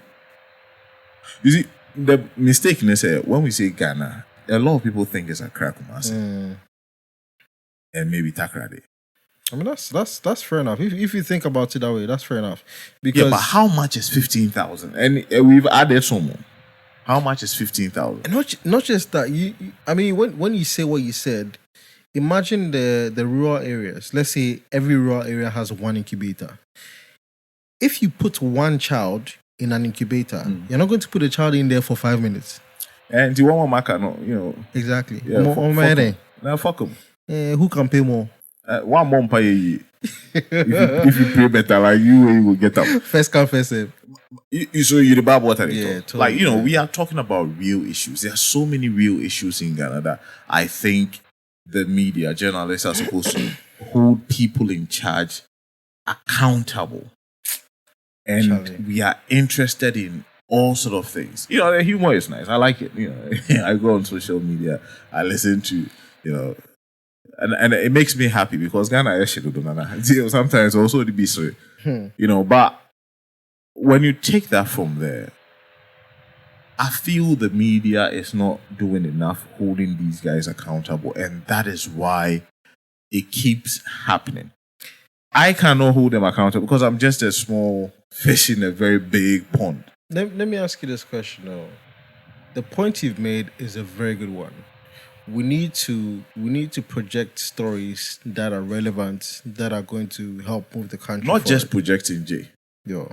You see, the mistake is when we say Ghana, a lot of people think it's Accra, Kumasi, and maybe Takrade. I mean, that's fair enough. If you think about it that way, that's fair enough. Because Yeah, but how much is 15,000? And we've added some more. How much is 15,000? not just that. I mean, when you say what you said, imagine the rural areas. Let's say every rural area has one incubator. If you put one child in an incubator, you're not going to put a child in there for 5 minutes. And do you want Maka? No, Exactly. Yeah, fuck 'em. Now fuck them. Who can pay more? One more pay ye. If you pay better, like you will get up. First come, first serve. So you the bad water. Yeah, Talk. totally, Like yeah. we are talking about real issues. There are so many real issues in Ghana that I think the media, journalists are supposed to hold people in charge accountable. And Charlie. we are interested in all sort of things. The humor is nice. I like it. I go on social media. I listen to, and it makes me happy because Ghana actually don't sometimes also the be so, but when you take that from there, I feel the media is not doing enough holding these guys accountable, and that is why it keeps happening. I cannot hold them accountable because I'm just a small fish in a very big pond. Let me ask you this question though. The point you've made is a very good one. We need to project stories that are relevant, that are going to help move the country. Not just forward. projecting Jay. Yo.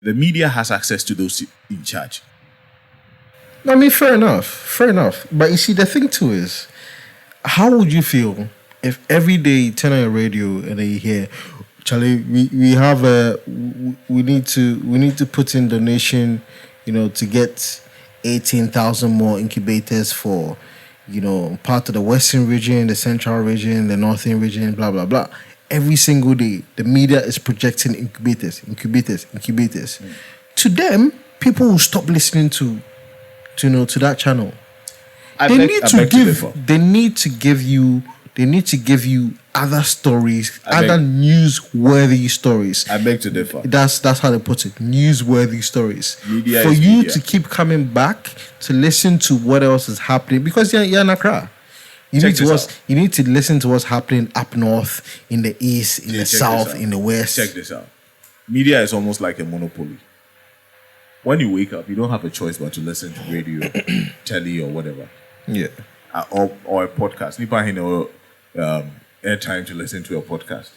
The media has access to those in charge. I mean, fair enough. But you see, the thing too is, how would you feel if every day you turn on your radio and then you hear, Charlie, we have we need to put in donation, to get 18,000 more incubators for, part of the Western region, the Central region, the Northern region, blah blah blah. Every single day, the media is projecting incubators. To them, people will stop listening to that channel. They need to give you They need to give you other stories, I other beg- newsworthy stories. I beg to differ. That's how they put it. Newsworthy stories. Media For is you media. to keep coming back to listen to what else is happening because you're in Accra. You Check need to this watch, out. you need to listen to what's happening up north, in the east, in Yeah, the check this south, out. in the west. Check this out. Media is almost like a monopoly. When you wake up, you don't have a choice but to listen to radio, telly, or whatever, Yeah. or a podcast. Nipa hine or airtime to listen to a podcast.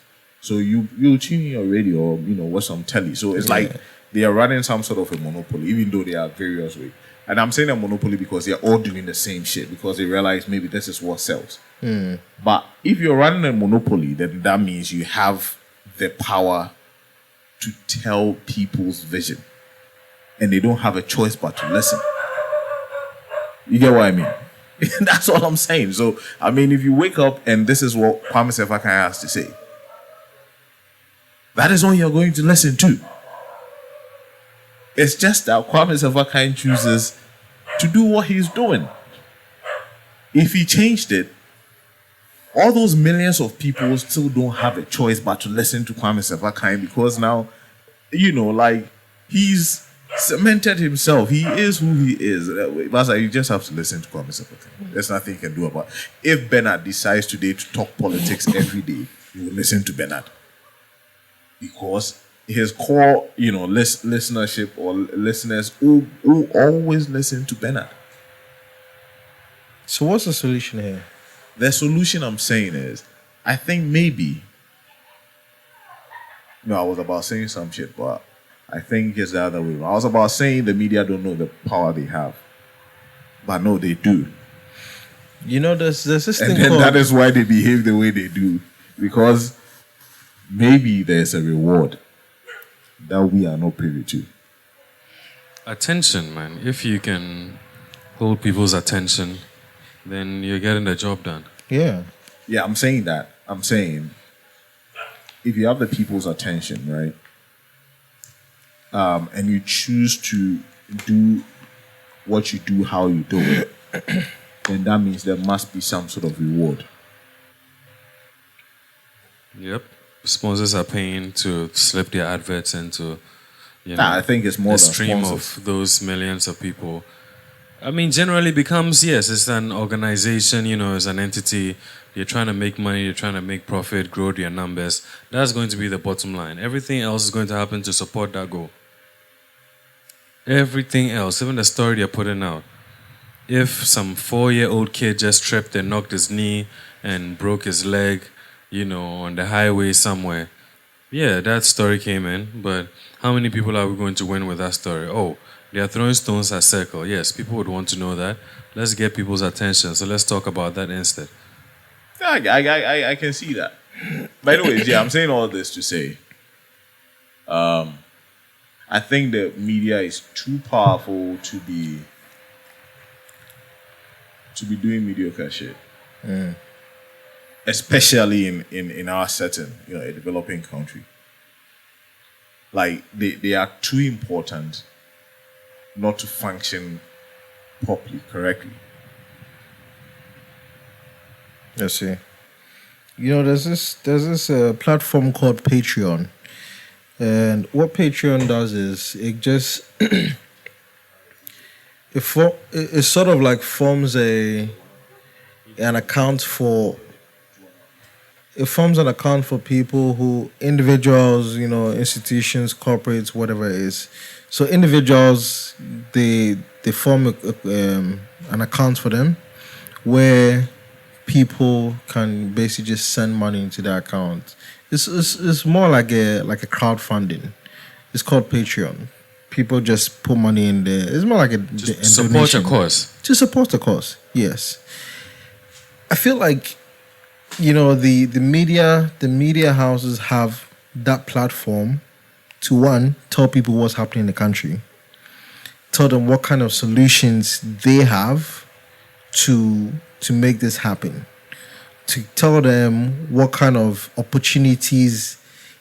So you'll tune in your radio or watch some telly. So it's like they are running some sort of a monopoly, even though they are various ways. And I'm saying a monopoly because they're all doing the same shit because they realize maybe this is what sells. But if you're running a monopoly, then that means you have the power to tell people's vision. And they don't have a choice but to listen. You get what I mean? That's all I'm saying. So, I mean, if you wake up and this is what Kwame Sefakai has to say, that is what you're going to listen to. It's just that Kwame Sefakai chooses to do what he's doing. If he changed it, all those millions of people still don't have a choice but to listen to Kwame Sefakai because now, like, he's cemented himself. He is who he is. That's why you just have to listen to Kwame Sefakai. There's nothing you can do about it. If Bernard decides today to talk politics every day, you will listen to Bernard. Because his core, listenership or listeners will always listen to Bernard. So what's the solution here? The solution I'm saying is, I think maybe, I was about saying some shit, but I think it's the other way around. I was about saying the media don't know the power they have. But no, they do. There's this And thing then called... that is why they behave the way they do. Because maybe there's a reward that we are not privy to. Attention, man. If you can hold people's attention, then you're getting the job done. Yeah. Yeah, I'm saying that. I'm saying if you have the people's attention, right? And you choose to do what you do, how you do it, then that means there must be some sort of reward. Yep. Sponsors are paying to slip their adverts into I think it's more the than stream sponsors. of those millions of people. I mean, generally becomes, yes, it's an organization, it's an entity. You're trying to make money, you're trying to make profit, grow their numbers. That's going to be the bottom line. Everything else is going to happen to support that goal. Everything else, even the story they're putting out. If some 4-year-old kid just tripped and knocked his knee and broke his leg, on the highway somewhere, yeah, that story came in, but how many people are we going to win with that story? Oh, they are throwing stones at circle. Yes, people would want to know that. Let's get people's attention. So let's talk about that instead. I can see that. By the way, I'm saying all this to say, I think the media is too powerful to be doing mediocre shit. Especially in our setting, a developing country. Like they are too important not to function properly, correctly. Let's see. There's this platform called Patreon, and what Patreon does is it just it sort of like forms an account for. It forms an account for people who, individuals, institutions, corporates, whatever it is. So individuals, they form an account for them where people can basically just send money into their account. It's more like a crowdfunding. It's called Patreon. People just put money in there. It's more like a Support donation. a cause. To support the cause, yes. I feel like the media houses have that platform to, one, tell people what's happening in the country, tell them what kind of solutions they have to make this happen, to tell them what kind of opportunities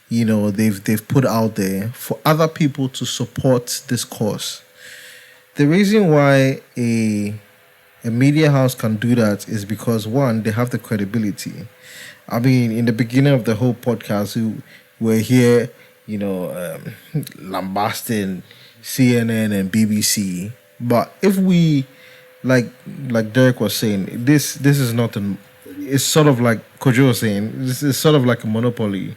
they've put out there for other people to support this cause. The reason why a a media house can do that is because, one, they have the credibility. I mean, in the beginning of the whole podcast, we're here, lambasting CNN and BBC. But if we, like Derek was saying, this is not it's sort of like Kojo was saying, this is sort of like a monopoly.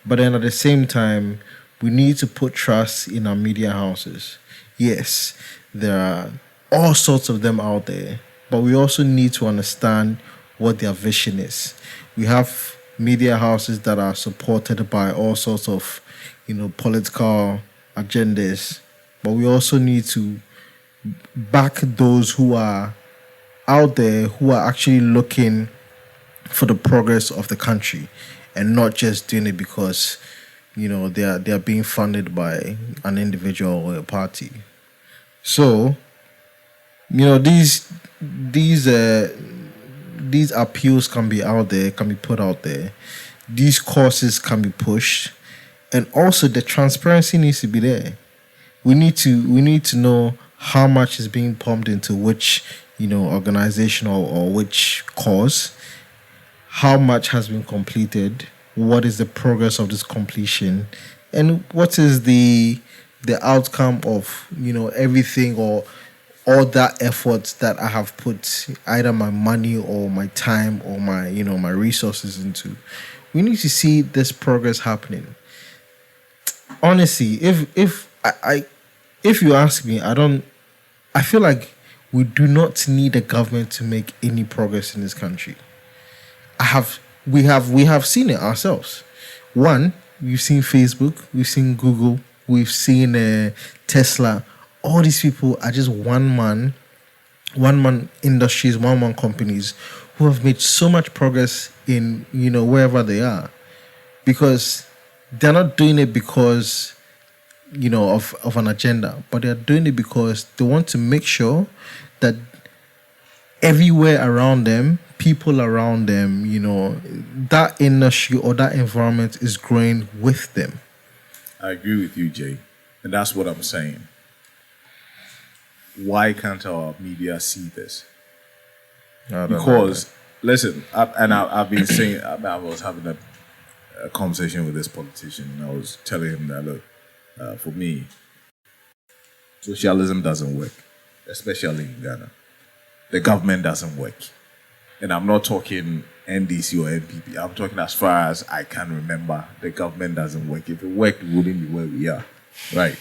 But then at the same time, we need to put trust in our media houses. Yes, there are all sorts of them out there, but we also need to understand what their vision is. We have media houses that are supported by all sorts of, political agendas, but we also need to back those who are out there who are actually looking for the progress of the country and not just doing it because they are being funded by an individual or a party. So these appeals can be out there, can be put out there. These causes can be pushed, and also the transparency needs to be there. We need to know how much is being pumped into which organization or which cause, how much has been completed, what is the progress of this completion, and what is the outcome of everything or all that effort that I have put either my money or my time or my my resources into. We need to see this progress happening. Honestly, if you ask me, I feel like we do not need a government to make any progress in this country. We have seen it ourselves. One, we've seen Facebook, we've seen Google, we've seen Tesla. All these people are just one man industries, one man companies who have made so much progress in wherever they are, because they're not doing it because of an agenda, but they're doing it because they want to make sure that everywhere around them, people around them, that industry or that environment is growing with them. I agree with you, Jay. And that's what I'm saying. Why can't our media see this? Because, listen, I've been saying, I was having a conversation with this politician, and I was telling him that, look, for me, socialism doesn't work, especially in Ghana. The government doesn't work. And I'm not talking NDC or NPP. I'm talking as far as I can remember. The government doesn't work. If it worked, we wouldn't be where we are. Right?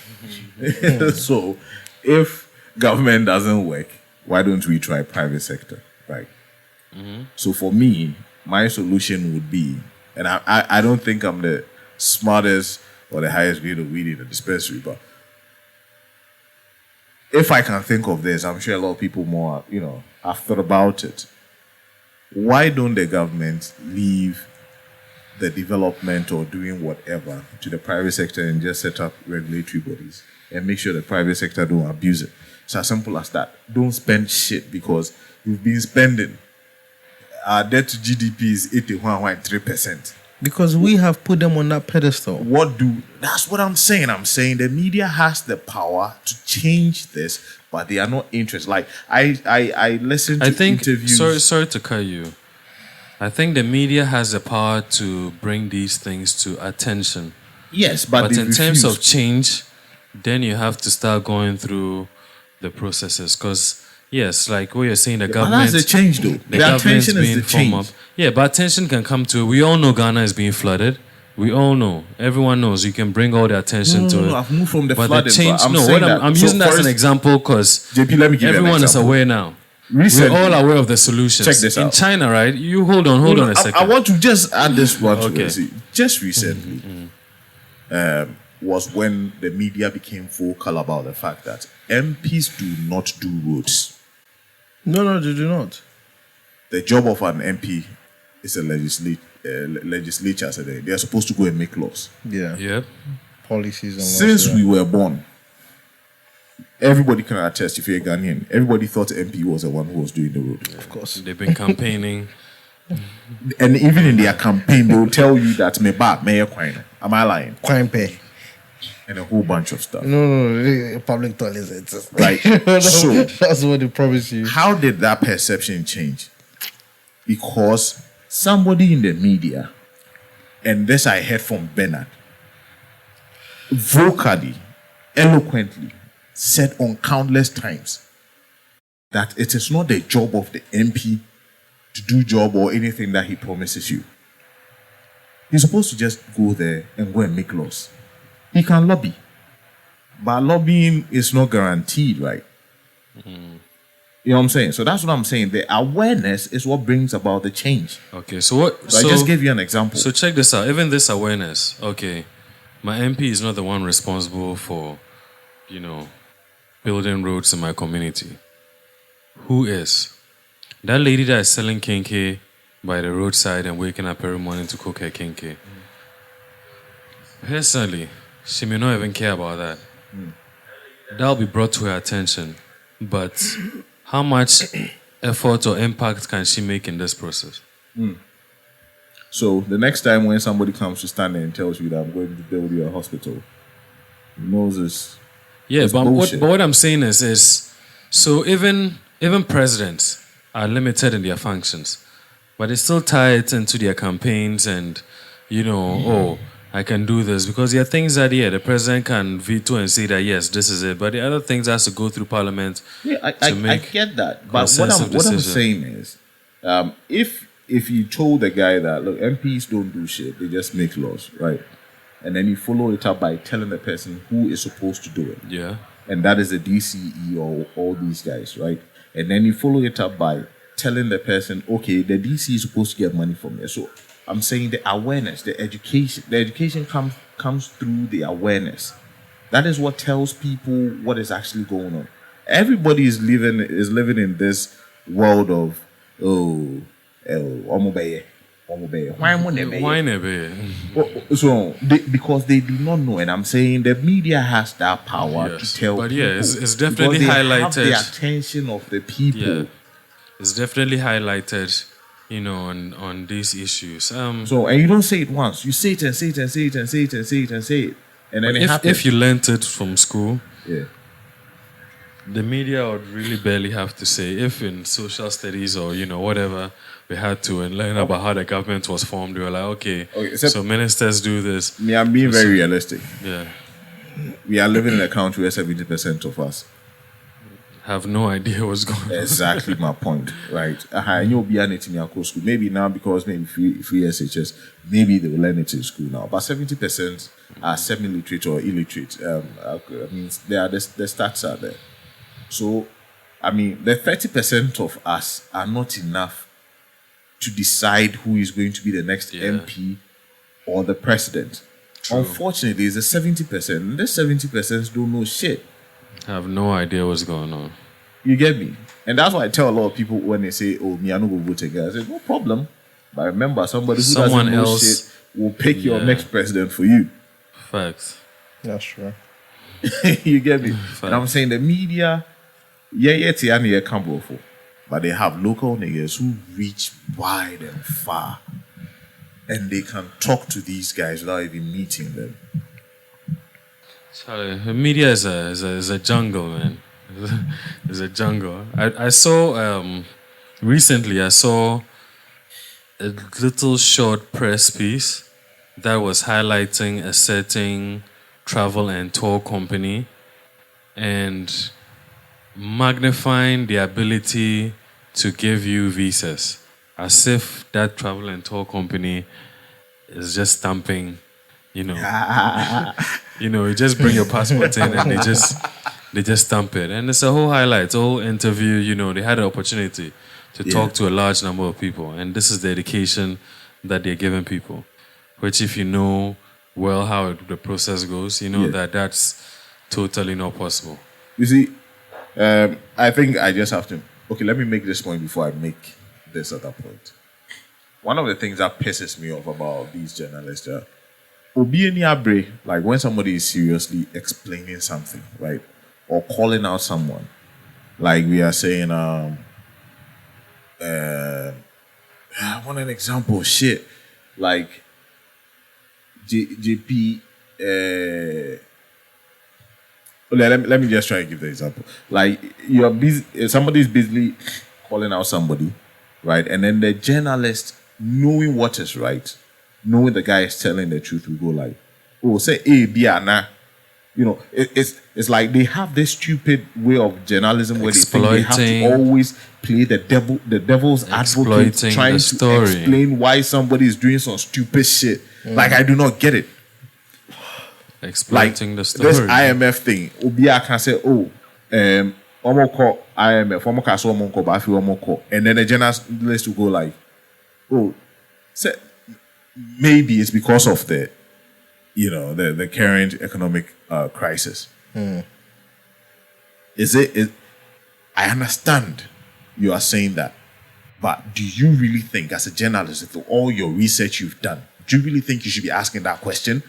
So, if government doesn't work, why don't we try private sector? Right? Mm-hmm. So for me, my solution would be, and I don't think I'm the smartest or the highest grade of weed in the dispensary, but if I can think of this, I'm sure a lot of people more, have thought about it. Why don't the government leave the development or doing whatever to the private sector and just set up regulatory bodies and make sure the private sector don't abuse it? It's as simple as that. Don't spend shit, because you've been spending. Our debt to GDP is 81.3%. Because we have put them on that pedestal. That's what I'm saying. I'm saying the media has the power to change this, but they are not interested. Like I listen to interviews. Sorry to cut you. I think the media has the power to bring these things to attention. Yes, but in terms of change, then you have to start going through the processes. Because yes, like what you're saying, the government. But that's the change, though. The attention is the change. Yeah, but attention can come to it. We all know Ghana is being flooded. We all know. Everyone knows. You can bring all the attention to it. No, I've moved from the but flooding. The change, I'm using that as an example because everyone is aware now. Recently, we're all aware of the solutions. Check this out. In China, right? You hold on a second. I want to just add this one. Okay. Just recently was when the media became vocal about the fact that MPs do not do roads. No, they do not. The job of an MP is a legislature. So they are supposed to go and make laws. Yeah. Policies and laws. Since we were born, everybody can attest, if you're a Ghanaian, everybody thought MP was the one who was doing the road. Of course. They've been campaigning. And even in their campaign, they will tell you that me ba, me kwine. Am I lying? Kwine pay. and a whole bunch of stuff. No, public toilets exist. Right. So That's what they promise you. how did that perception change? Because somebody in the media, and this I heard from Bernard, vocally, eloquently said on countless times that it is not the job of the MP to do job or anything that he promises you. He's supposed to just go there and go and make laws. He can lobby, but lobbying is not guaranteed, right? You know what I'm saying? So that's what I'm saying. The awareness is what brings about the change. Okay, so what? So I just gave you an example. So check this out. Even this awareness. Okay, my MP is not the one responsible for, building roads in my community. Who is? That lady that is selling kinky by the roadside and waking up every morning to cook her kinky. Personally, she may not even care about that. That'll be brought to her attention. But how much effort or impact can she make in this process? So the next time when somebody comes to stand there and tells you that I'm going to build you a hospital, he knows this. Yeah, it's but bullshit. what I'm saying is so even presidents are limited in their functions, but they still tie it into their campaigns and, oh, I can do this. Because there are things that, the president can veto and say that, yes, this is it. But the other things has to go through parliament. Yeah, I get that. But consensus what I'm decision. saying is, if you told the guy that, look, MPs don't do shit, they just make laws, right? And then you follow it up by telling the person who is supposed to do it. Yeah. And that is the DCE or all these guys, right? And then you follow it up by telling the person, okay, the DC is supposed to get money from there. So I'm saying the awareness, the education comes through the awareness. That is what tells people what is actually going on. Everybody is living in this world of Why never? so because they do not know, and I'm saying the media has that power Yes. to tell But people. yeah, it's definitely because they highlighted. have the attention of the people. Yeah. It's definitely highlighted, on these issues. So, and you don't say it once. You say it and say it and say it and say it and say it and say it. And then it happens. if you learnt it from school, yeah. the media would really barely have to say. If in social studies or, whatever, we had to and learn about how the government was formed, we were like, okay so ministers do this. Me, I'm being very realistic. Yeah. We are living in a country where 70% of us Have no idea what's going on. exactly my point, right? And you'll be in school. Maybe now because maybe free SHS, maybe they will learn it in school now. But 70% are semi-literate or illiterate. I mean, the stats are there. So, I mean, the 30% of us are not enough to decide who is going to be the next MP or the president. True. Unfortunately, it's the 70%. And the 70% don't know shit. I have no idea what's going on. You get me? And that's why I tell a lot of people when they say, oh, me, I don't go vote again. I say, no problem. But remember, somebody who Someone doesn't know else shit will pick your Yeah. next president for you. Facts. That's true. You get me? And I'm saying the media, but they have local niggas who reach wide and far. And they can talk to these guys without even meeting them. Charlie, the media is a jungle, man. It's a jungle. I saw recently. I saw a little short press piece that was highlighting a certain travel and tour company and magnifying the ability to give you visas, as if that travel and tour company is just stamping, you just bring your passport in and they just stamp it. And it's a whole highlight, whole interview, they had an opportunity to talk to a large number of people. And this is the education that they're giving people, which if you know well how the process goes, that that's totally not possible. You see, I think I just have to... Okay, let me make this point before I make this other point. One of the things that pisses me off about these journalists are... like when somebody is seriously explaining something, right? Or calling out someone. Like we are saying, I want an example. Shit. Like JP, Let me just try and give the example. Like you're busy, somebody's busily calling out somebody, right? And then the journalist, knowing what is right, knowing the guy is telling the truth, will go like, "Oh, say A, B, nah." You know, it's like they have this stupid way of journalism where they think they have to Exploiting. always play the devil's advocate, Exploiting trying the to story. explain why somebody is doing some stupid shit. Like I do not get it. Like Exploiting the story. this IMF thing, Obia can say, "Oh, Omoko IMF, Omoko so Omoko, but I feel Omoko," and then the journalist will go like, "Oh, say, maybe it's because of the, the current economic crisis." Is it? I understand you are saying that, but do you really think, as a journalist, with all your research you've done, do you really think you should be asking that question?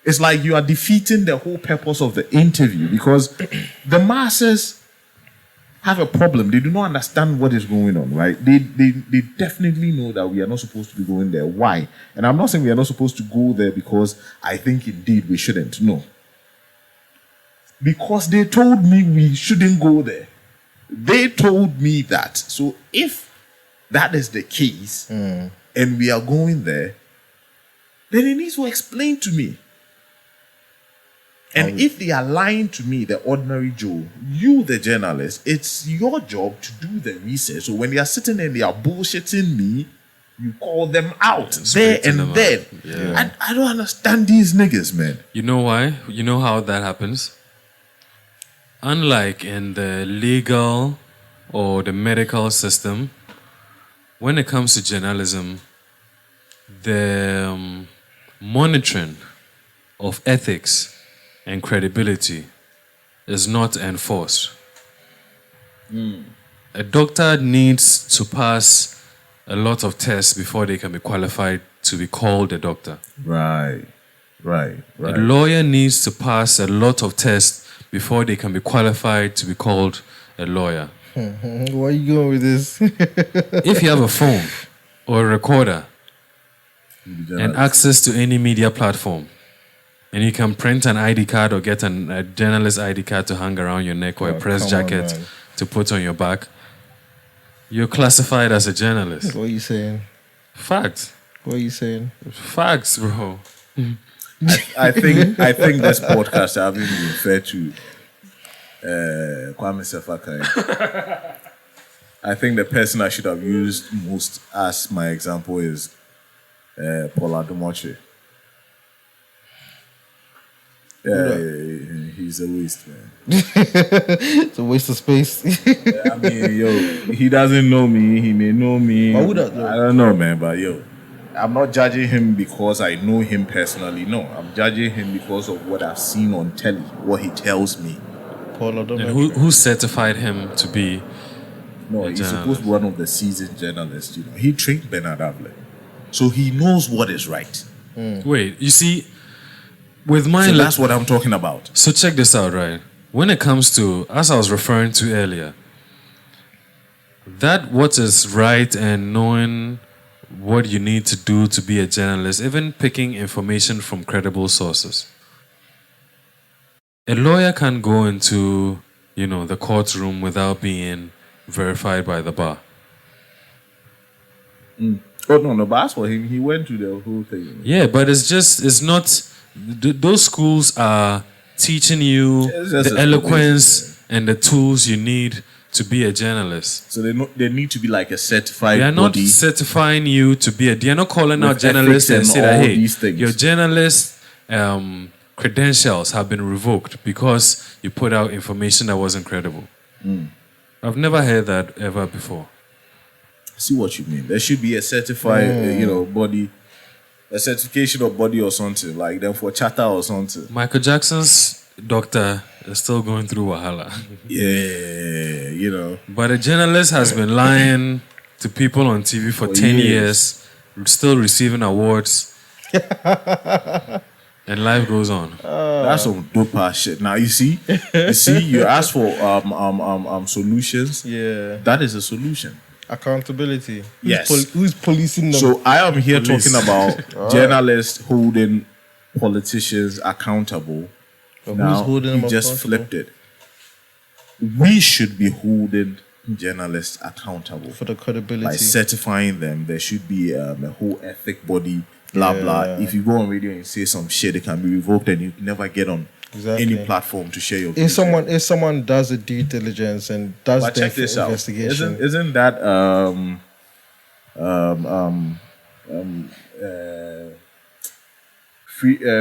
It's like you are defeating the whole purpose of the interview because the masses have a problem. They do not understand what is going on, right? They definitely know that we are not supposed to be going there. Why? And I'm not saying we are not supposed to go there because I think indeed we shouldn't. No. Because they told me we shouldn't go there. They told me that. So if that is the case and we are going there, then he needs to explain to me. And if they are lying to me, the ordinary Joe, you, the journalist, it's your job to do the research. So when they are sitting and they are bullshitting me, you call them out there and then. Yeah. I don't understand these niggas, man. You know why? You know how that happens? Unlike in the legal or the medical system, when it comes to journalism, the monitoring of ethics and credibility is not enforced. A doctor needs to pass a lot of tests before they can be qualified to be called a doctor. Right. A lawyer needs to pass a lot of tests before they can be qualified to be called a lawyer. Where are you going with this? If you have a phone or a recorder and access to any media platform, and you can print an ID card or get a journalist ID card to hang around your neck or a press jacket to put on your back, you're classified as a journalist. What are you saying? Facts. What are you saying? Facts, bro. I think this podcast having been referred to Kwame Sefakai. I think the person I should have used most as my example is Paula Dumoche. Yeah, he's a waste, man. It's a waste of space. I mean, he doesn't know me. He may know me. Why would that, though? I don't know, man. But I'm not judging him because I know him personally. No, I'm judging him because of what I've seen on telly, what he tells me. And who certified him to be? No, he's supposed to be one of the seasoned journalists. He trained Bernard Avle, so he knows what is right. Wait, you see, with my So that's what I'm talking about. So check this out, right? When it comes to, as I was referring to earlier, that what is right and knowing what you need to do to be a journalist, even picking information from credible sources. A lawyer can't go into, the courtroom without being verified by the bar. Oh no, but as for him, he went to the whole thing. Yeah, but it's not. Those schools are teaching you the eloquence and the tools you need to be a journalist. So they need to be like a certified They are not body. certifying you to be they are not calling out With journalists and ethics say and that, all hey, these things. your journalist credentials have been revoked because you put out information that wasn't credible. I've never heard that ever before. See what you mean. There should be a certified, body, a certification of body or something, like them for charter or something. Michael Jackson's doctor is still going through Wahala. Yeah, But a journalist has been lying to people on TV for 10 years, still receiving awards. And life goes on. That's some dope ass shit. Now you see, you ask for solutions. Yeah. That is a solution. Accountability. Yes. Who's policing them? So I am here Police. talking about journalists holding politicians accountable But Now who's holding you them just accountable? flipped it. We should be holding journalists accountable For the credibility. by certifying them. There should be a whole ethic body, blah blah. Yeah. If you go on radio and say some shit, it can be revoked, and you can never get on Exactly. any platform to share your. If someone does the due diligence and does But the check this out. investigation, Isn't that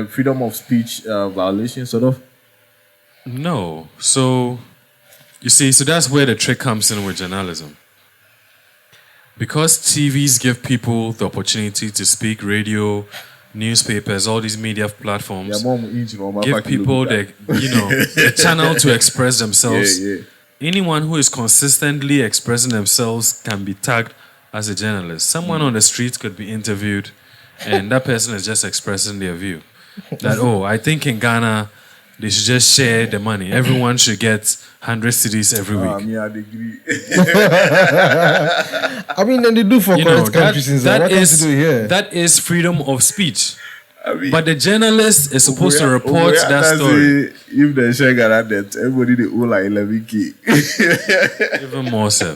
freedom of speech violation sort of? No. So, you see, so that's where the trick comes in with journalism. Because TVs give people the opportunity to speak, radio, newspapers, all these media platforms, give people the channel to express themselves. Yeah. Anyone who is consistently expressing themselves can be tagged as a journalist. Someone on the street could be interviewed, and that person is just expressing their view. That, I think in Ghana, they should just share the money. Everyone should get 100 cedis every week. Me, I agree. I mean, then they do for correct countries. What can you do here? That is freedom of speech. I mean, But the journalist is supposed to report that story. If they share Ghana debt, everybody they owe like 11K. Even more so.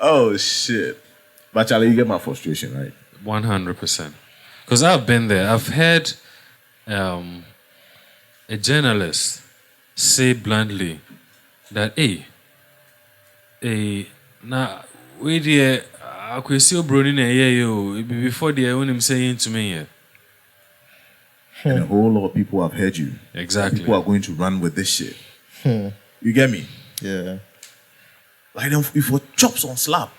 Oh shit! But Charlie, you get my frustration, right? 100%. Because I've been there. I've heard a journalist say bluntly that, now, we dear, I could see Brody before the when him saying to me, And a whole lot of people have heard you. Exactly. People are going to run with this shit. You get me? Yeah. Like them if for chops on slap.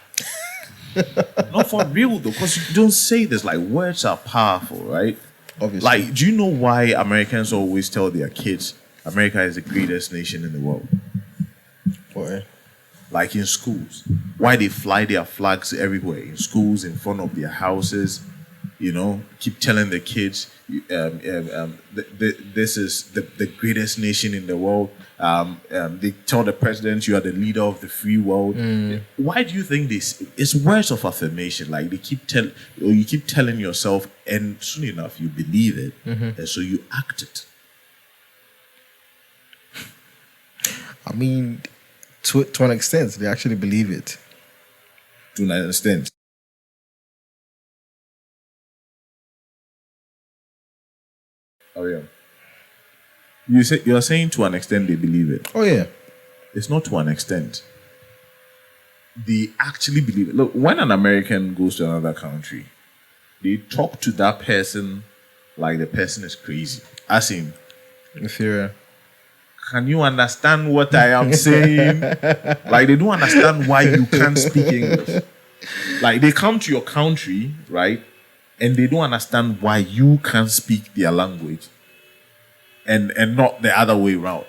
Not for real though, because you don't say this. Like words are powerful, right? Obviously. Like, do you know why Americans always tell their kids America is the greatest nation in the world? Boy. Like in schools, why they fly their flags everywhere in schools, in front of their houses, keep telling the kids, this is the greatest nation in the world. They tell the president you are the leader of the free world. Why do you think this? It's words of affirmation. Like they you keep telling yourself, and soon enough you believe it, and so you act it. I mean, to an extent, they actually believe it. To an extent. Oh yeah. You're saying to an extent they believe it. Oh yeah. It's not to an extent. They actually believe it. Look, when an American goes to another country, they talk to that person like the person is crazy. As in, Inferior. can you understand what I am saying? Like they don't understand why you can't speak English. Like they come to your country, right? And they don't understand why you can't speak their language. And not the other way around.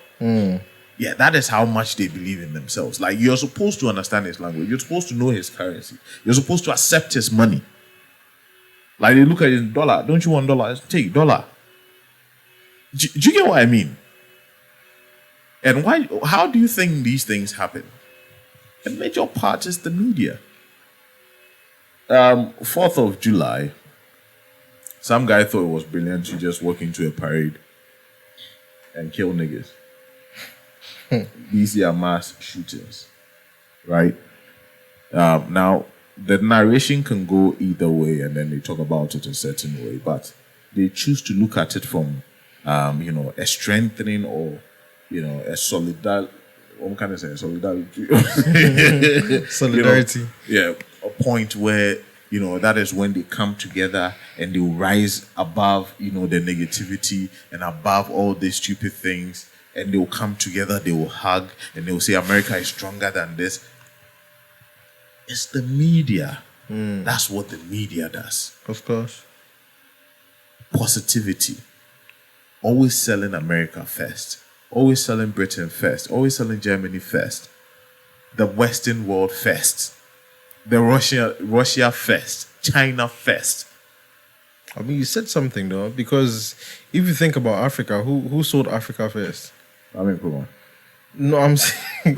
Yeah, that is how much they believe in themselves. Like you're supposed to understand his language. You're supposed to know his currency. You're supposed to accept his money. Like they look at it in dollar. Don't you want dollar? Take dollar. Do you get what I mean? And why? How do you think these things happen? A major part is the media. 4th of July, some guy thought it was brilliant to just walk into a parade and kill niggas. These are mass shootings, right? Now, the narration can go either way, and then they talk about it a certain way, but they choose to look at it from, a strengthening or, a solidarity. What can I say? Solidarity. Solidarity. A point where that is when they come together and they will rise above the negativity and above all these stupid things, and they will come together, they will hug, and they will say America is stronger than this. It's the media. That's what the media does. Of course. Positivity. Always selling America first. Always selling Britain first. Always selling Germany first. The Western world first. The Russia first. China first. I mean, you said something though, because if you think about Africa, who sold Africa first? I mean, come on. No, I'm saying.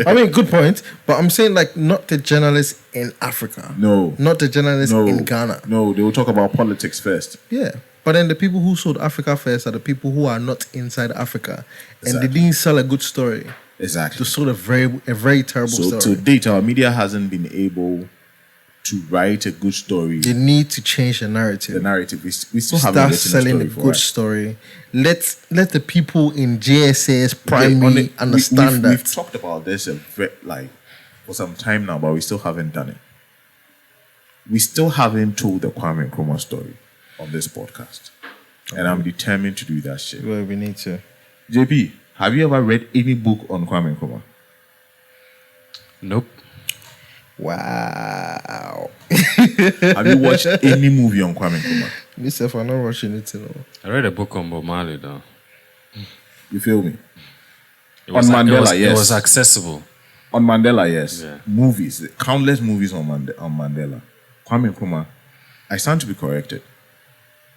I mean, good point. But I'm saying like not the journalists in Africa. No. Not the journalists in Ghana. No, they will talk about politics first. Yeah, But then the people who sold Africa first are the people who are not inside Africa, and Exactly. they didn't sell a good story. Exactly. They sold a very terrible So story. to date, our media hasn't been able to write a good story. They need to change the narrative. The narrative. We still haven't Start written selling a a story for good us. story. Let the people in JSS Okay, primary understand that. We've talked about this for some time now, but we still haven't done it. We still haven't told the Kwame Nkrumah story on this podcast. And I'm determined to do that shit. Well, we need to. JP, have you ever read any book on Kwame Nkrumah? Nope. Wow. Have you watched any movie on Kwame Nkrumah? Myself, I'm not watching it. I read a book on Bob Marley though. You feel me? It was, On Mandela, it was, yes. It was accessible. On Mandela, yes. Yeah. Movies, countless movies on Mandela. Kwame Nkrumah, I stand to be corrected.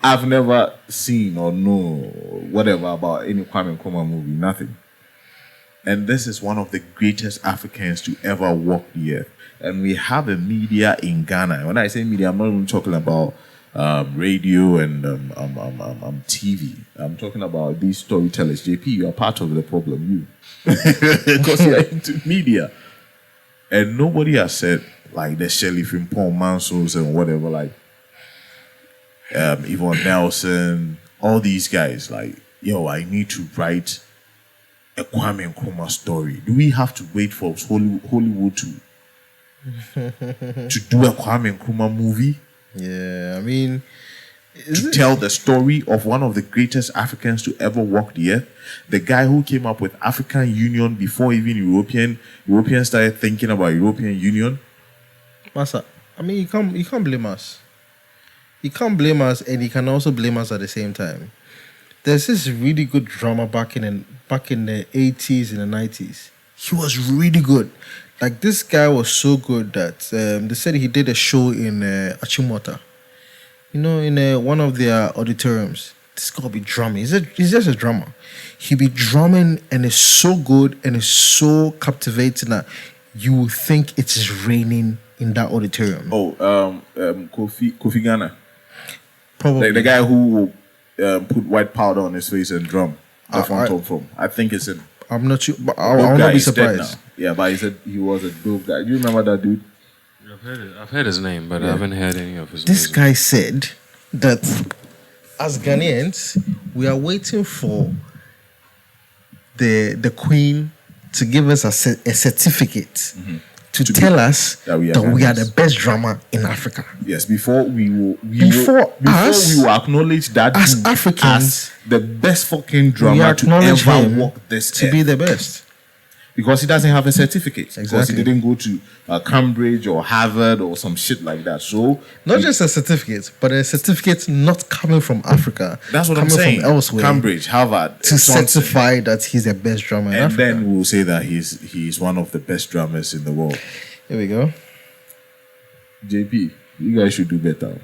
I've never seen or know whatever about any Kwame Nkrumah movie, nothing. And this is one of the greatest Africans to ever walk the earth. And we have a media in Ghana. When I say media, I'm not even talking about radio and TV. I'm talking about these storytellers. JP, you are part of the problem, you. Because you are into media. And nobody has said, like, the Shirley Frimpong Mansos and whatever, like, Yvonne Nelson, all these guys, like, yo, I need to write a Kwame Nkrumah story. Do we have to wait for Hollywood to do a Kwame Nkrumah movie? Yeah, I mean, To tell the story of one of the greatest Africans to ever walk the earth, the guy who came up with African Union before even Europeans started thinking about European Union. Massa, I mean, you can't blame us. You can't blame us, and you can also blame us at the same time. There's this really good drama back in the 80s and the 90s. He was really good. Like, this guy was so good that they said he did a show in Achimota. You know, in one of their auditoriums. This guy will be drumming. He's just a drummer. He be drumming, and it's so good and it's so captivating that you will think it is raining in that auditorium. Oh, Kofi Ghana. Probably. Like the guy who put white powder on his face and drum. The Phantom from. I think it's in. I'm not sure, but I Dope will guy not be is dead surprised. now. Yeah, but he said he was a dope guy. Do you remember that dude? I've heard his name, but I haven't heard any of his This music. guy said that as Ghanaians, we are waiting for the Queen to give us a certificate to tell us that we are the Ghanaians. best drummer in Africa. Yes, before we will acknowledge that as dude Africans, as the best fucking we drummer to acknowledge ever him walk this to earth. be the best. Because he doesn't have a certificate. Because Exactly. he didn't go to Cambridge or Harvard or some shit like that. So Not just a certificate, but a certificate not coming from Africa. that's what I'm coming saying. From elsewhere Cambridge, Harvard, to something. certify that he's the best drummer in And Africa. then we'll say that he's one of the best drummers in the world. Here we go. JP, you guys should do better.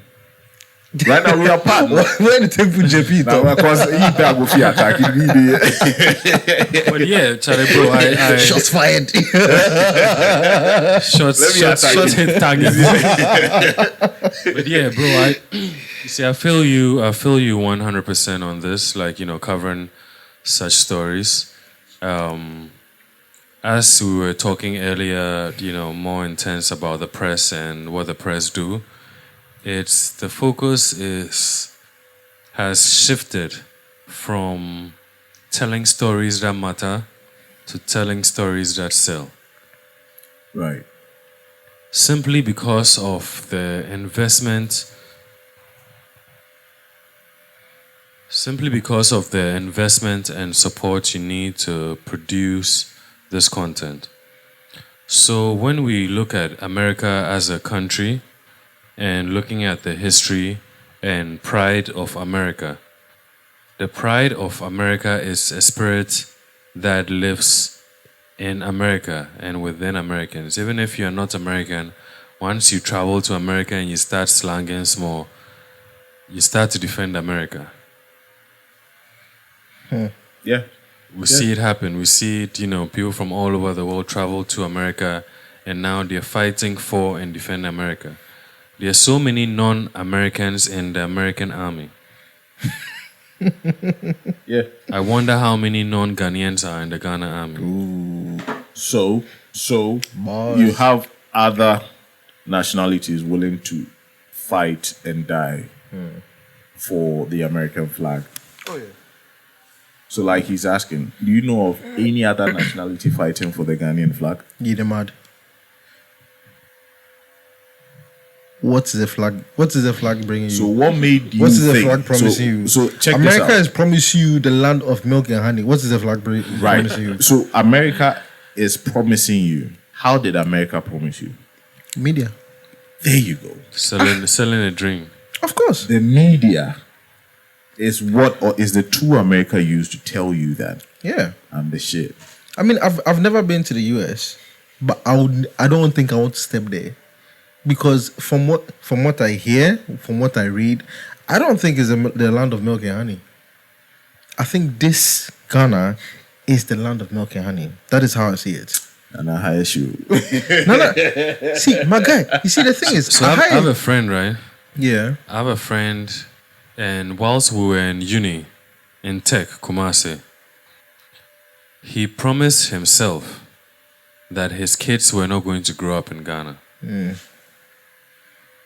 Right now we are partners. Where did they put JP? Now, because he that will be attacking me. But yeah, Charlie, bro, I Shots fired. shots hit target. But yeah, bro, you see, I feel you 100% on this. Like, you know, covering such stories. As we were talking earlier, you know, more intense about the press and what the press do. It's the focus has shifted from telling stories that matter to telling stories that sell. Right. Simply because of the investment. Simply because of the investment and support you need to produce this content. So when we look at America as a country and looking at the history and pride of America, the pride of America is a spirit that lives in America and within Americans. Even if you're not American, once you travel to America and you start slanging small, you start to defend America. Yeah. We see it happen. We see it, you know, people from all over the world travel to America and now they're fighting for and defend America. There are so many non-Americans in the American army. Yeah. I wonder how many non-Ghanaians are in the Ghana army. So Boss. you have other nationalities willing to fight and die for the American flag. Oh yeah. So, like he's asking, do you know of any other nationality fighting for the Ghanaian flag? You the mad. What is the flag? What is the flag bringing you? So, what made you What is the think? flag promising you? So, check America this out. has promised you the land of milk and honey. What is the flag promising you? Right. So, America is promising you. How did America promise you? Media. There you go. Selling a dream. Of course. The media is what, or is the true America used to tell you that Yeah. I'm the shit. I mean, I've never been to the US, but I don't think I want to step there, because from what I hear, from what I read, I don't think it's the land of milk and honey. I think this Ghana is the land of milk and honey. That is how I see it. And I hire you. No. See, my guy. You see, the thing is, So I have a friend, right? yeah. I have a friend, and whilst we were in uni, in tech, Kumasi, he promised himself that his kids were not going to grow up in Ghana.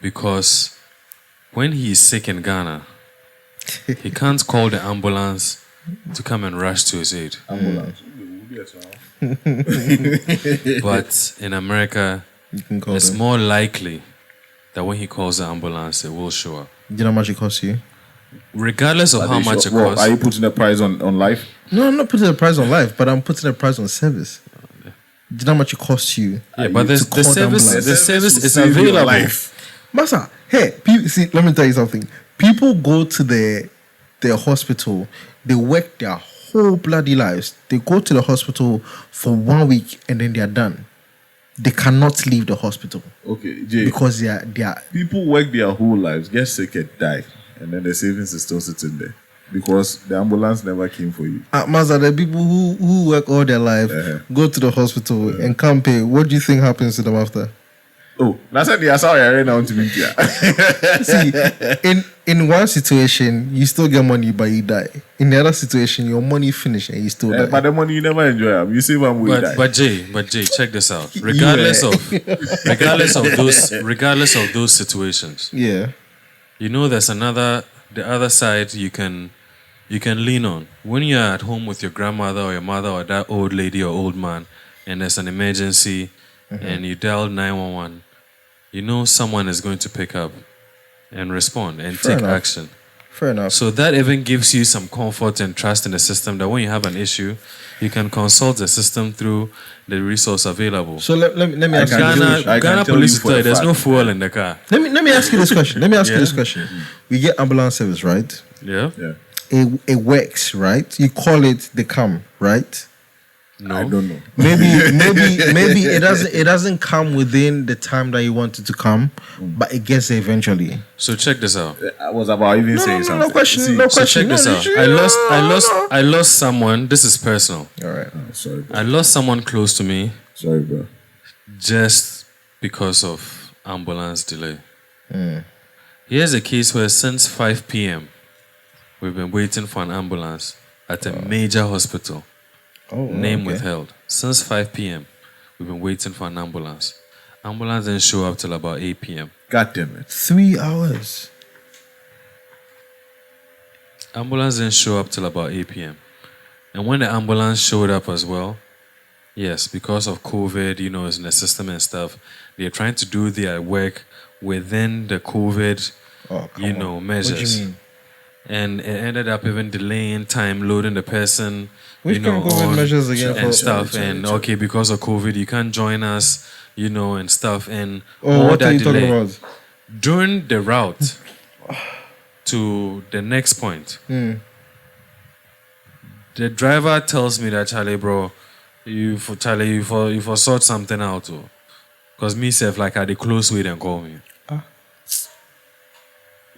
Because when he is sick in Ghana, he can't call the ambulance to come and rush to his aid. Ambulance. But in America, You can call it's them. more likely that when he calls the ambulance, it will show up. Do you know how much it costs you? Regardless of how much it Well, costs. are you putting a price on life? No, I'm not putting a price on life, but I'm putting a price on service. Do you know how much it costs you? Yeah, but to call the ambulance? the service will is save your available. life. Massa, hey, see, let me tell you something. People go to their hospital, they work their whole bloody lives. They go to the hospital for 1 week and then they are done. They cannot leave the hospital Okay, Jay. because they are People work their whole lives, get sick and die, and then the savings is still sitting there because the ambulance never came for you. Massa, the people who work all their life, go to the hospital and can't pay. What do you think happens to them after? Oh, that's what I saw right now to me. See, in one situation, you still get money, but you die. In the other situation, your money finish and you still die. But the money you never enjoy. Them. You save them, we die. But Jay, check this out. Regardless of those situations, Yeah. you know there's the other side you can lean on. When you're at home with your grandmother or your mother or that old lady or old man, and there's an emergency, and you dial 911, you know someone is going to pick up and respond and Fair take enough. action. Fair enough. So that even gives you some comfort and trust in the system that when you have an issue, you can consult the system through the resource available. So let me ask you can this tell I Ghana tell police you will for tell a you there's no fact. fuel in the car. Let me ask you this question. Let me ask you Yeah. this question. We get ambulance service, right? Yeah? Yeah. It works, right? You call it the CAM, right? No. I don't know. Maybe it doesn't come within the time that you want it to come, but it gets there eventually. So check this out. I was about even saying something. No question. See, No So check question. this No, out. no. I lost someone. This is personal. All right. Oh, sorry, bro. I lost someone close to me Sorry, bro. just because of ambulance delay. Here's a case where since 5 p.m. we've been waiting for an ambulance at a major hospital. Oh, Name okay. withheld. Since 5 p.m. we've been waiting for an ambulance. Ambulance didn't show up till about 8 p.m. God damn it. 3 hours. Ambulance didn't show up till about 8 p.m. And when the ambulance showed up as well, yes, because of COVID, it's in the system and stuff, they're trying to do their work within the COVID, Oh, come on. measures. What do you mean? And it ended up even delaying time loading the person, Which kind of COVID on measures again? and for- stuff. sorry, And sorry. okay, because of COVID, you can't join us, and stuff. And Oh, all what that are you delay. talking about? During the route to the next point, the driver tells me that, Charlie, bro, you for sort something out. Because me, self, like, I the close way and call me.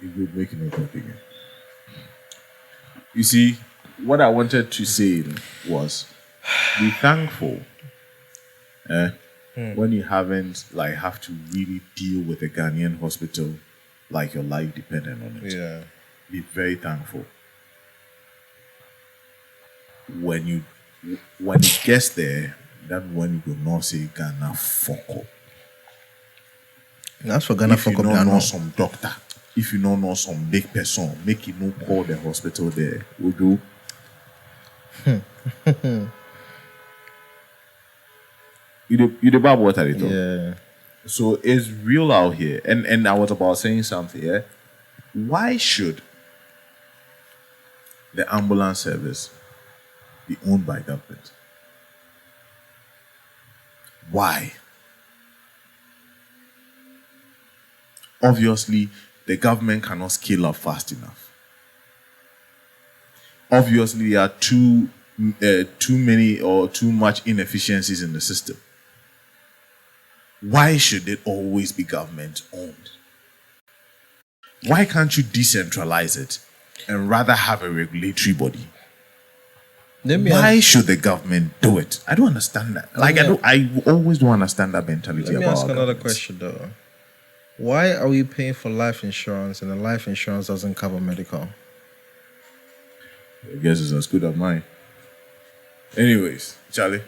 You would make no talk again. You see, what I wanted to say was be thankful when you haven't have to really deal with a Ghanaian hospital like your life dependent on it. Yeah. be very thankful. When it gets there, that's when you go not say Ghana fuck up. That's for Ghana If you fuck up. don't know Know. some doctor, if you don't know some big person, make you no call the hospital there. We do. You the bad water they talk. Yeah. So it's real out here. And I was about saying something, yeah. Why should the ambulance service be owned by government? Why? Obviously, the government cannot scale up fast enough. Obviously, there are too many or too much inefficiencies in the system. Why should it always be government owned? Why can't you decentralize it and rather have a regulatory body? Why should the government do it? I don't understand that. I always don't understand that mentality. Let me about ask our another governments. question though. Why are we paying for life insurance and the life insurance doesn't cover medical? I guess it's as good as mine. Anyways, Charlie.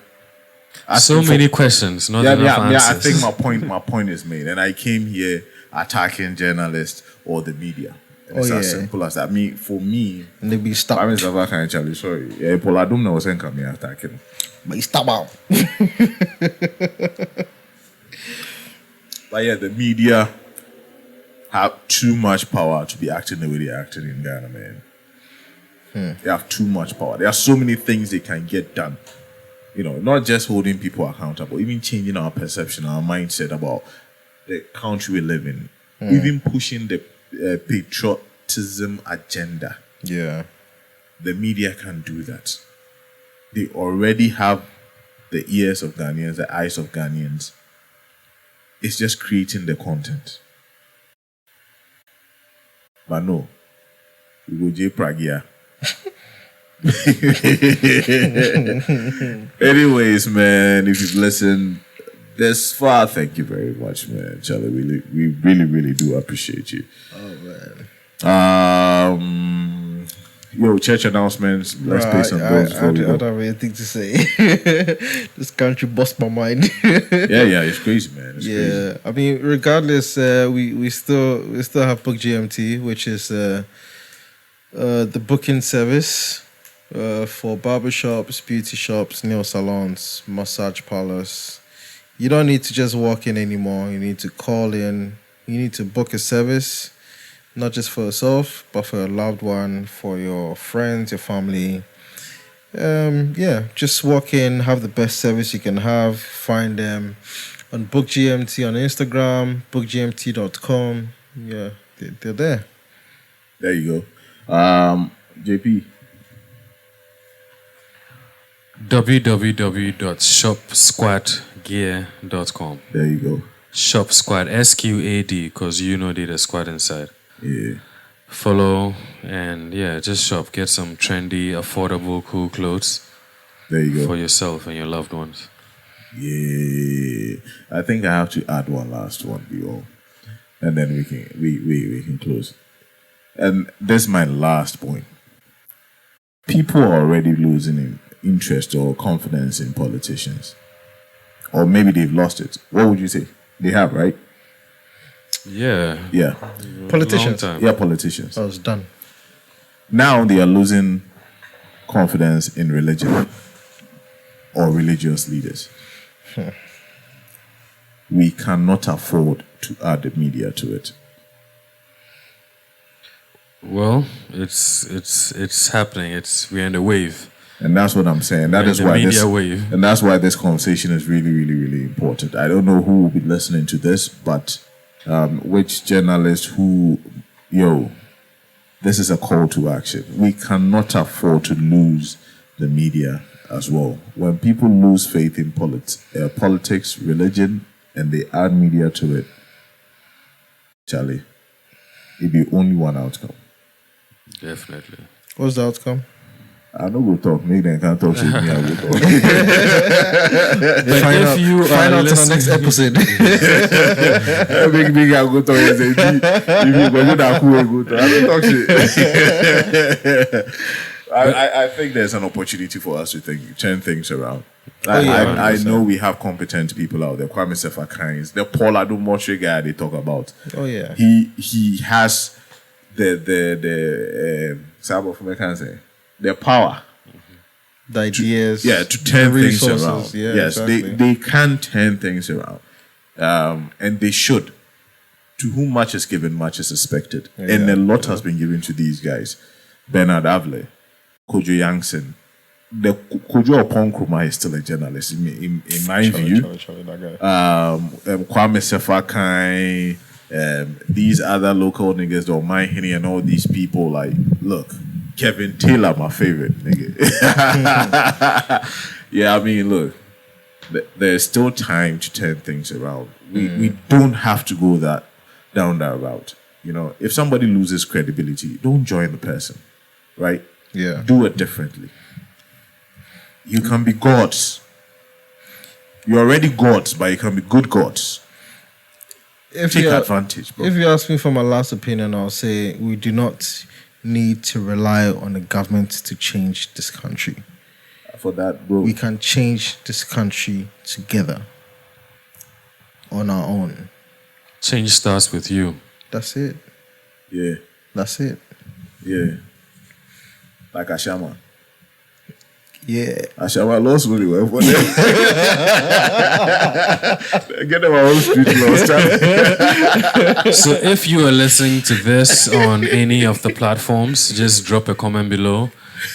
So many questions, not enough I answers. think my point is made, and I came here attacking journalists or the media. And it's as simple as that. For me, And they be stopped. I mean, Savaka Charlie, sorry. Yeah, Paul Adum was saying come here attacking. But he stop out. But yeah, the media have too much power to be acting the way they're acting in Ghana, man. They have too much power. There are so many things they can get done. You know, not just holding people accountable, even changing our perception, our mindset about the country we live in, even pushing the patriotism agenda. Yeah. The media can do that. They already have the ears of Ghanaians, the eyes of Ghanaians. It's just creating the content. But no, we go J Pragia. Anyways, man, if you've listened this far, thank you very much, man. Charlie, we really do appreciate you. Oh man. Yo, church announcements. Let's pay some bills before we I don't go. have anything to say. This country bust my mind. Yeah, it's crazy, man. It's crazy. Yeah, I mean, regardless, we still have Book GMT, which is the booking service for barbershops, beauty shops, nail salons, massage parlors. You don't need to just walk in anymore. You need to call in. You need to book a service, not just for yourself, but for your loved one, for your friends, your family. Just walk in, have the best service you can have. Find them on Book GMT on Instagram, bookgmt.com. Yeah, they're there. There you go. JP. www.shopsquadgear.com. There you go. Shop Squad, SQAD, because there's a squad inside. Yeah. Follow and just shop. Get some trendy, affordable, cool clothes There you go. for yourself and your loved ones. Yeah. I think I have to add one last one, Bill. And then we can close. And this is my last point. People are already losing interest or confidence in politicians. Or maybe they've lost it. What would you say? They have, right? Yeah. Yeah. Politicians. Long time. Yeah, politicians. I was done. Now they are losing confidence in religion or religious leaders. We cannot afford to add the media to it. Well, it's happening. We're in the wave. And that's what I'm saying. That We're is in the why media wave. and that's why this conversation is really important. I don't know who will be listening to this, but which journalist this is a call to action. We cannot afford to lose the media as well. When people lose faith in politics, religion, and they add media to it, Charlie, it'll be only one outcome. Definitely. What's the outcome? I know go talk. Maybe they can't talk shit. Me, I will talk. But if you find are out in the next listening, episode. Big I go talk. If you go that cool, go talk. I don't talk shit. I think there's an opportunity for us to turn things around. I know we have competent people out there. Kwame Sefa-Kynes, the Paul Adumoshe guy they talk about. Oh yeah. He has the power. The ideas. To turn the things resources, around. yeah, Yes, exactly. they can turn things around. And they should. To whom much is given, much is expected. And a lot has been given to these guys. Bernard Avle, Kojo Yankson. The Kojo Oponkruma is still a journalist in my view. Kwame Sefa-Kynes, these other local niggas, the Omahini and all these people, like, look, Kevin Taylor, my favorite nigga. Yeah, I mean, look, there's still time to turn things around. We don't have to go down that route. You know, if somebody loses credibility, don't join the person, right? Yeah. Do it differently. You can be gods. You're already gods, but you can be good gods. Take advantage, bro. If you ask me for my last opinion, I'll say we do not need to rely on the government to change this country. For that, bro. We can change this country together on our own. change starts with you. That's it. Yeah. That's it. Yeah. Like Ashama. Yeah. Ashama lost really well for them. Get them our own street lost. So if you are listening to this on any of the platforms, just drop a comment below.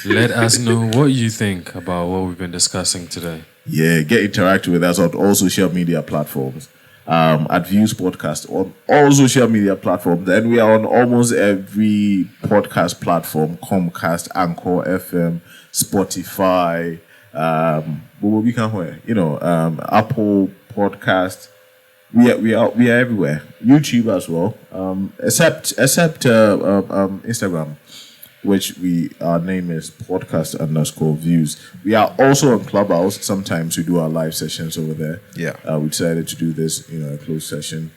Let us know what you think about what we've been discussing today. Yeah, get interactive with us on all social media platforms. At Views Podcast on all social media platforms. And we are on almost every podcast platform: Comcast, Anchor FM, Spotify, Apple Podcast. We are everywhere. YouTube as well. Except Instagram, which our name is podcast_views. We are also on Clubhouse. Sometimes we do our live sessions over there. Yeah. We decided to do this, a closed session,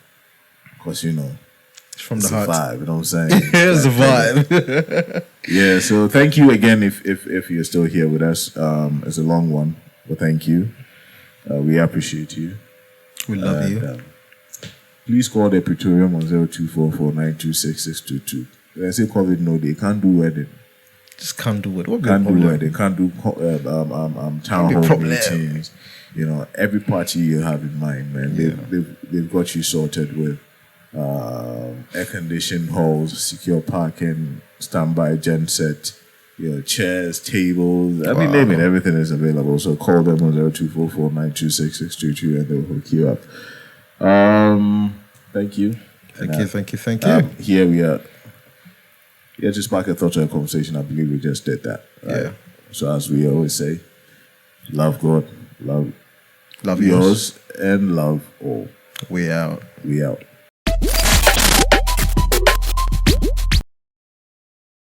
because It's from it's the a heart. vibe. You know what I'm saying? Here's the vibe. Yeah. So thank you again if you're still here with us. It's a long one, but thank you. We appreciate you. We love you. Please call the Praetorium on 0244926622. When I say COVID, no, they can't do wedding. Just can't do it. What Can't do problem? wedding. Can't do town Big hall problem. meetings. Every party you have in mind, man. They've got you sorted with air-conditioned halls, secure parking, standby genset, chairs, tables. I mean, name it. Everything is available. So call them on 0244926622 and they'll hook you up. Thank you. Thank you. Here we are. Yeah, just back a thought to a conversation. I believe we just did that. Right? Yeah. So as we always say, love God, love Love yours, and love all. We out. We out.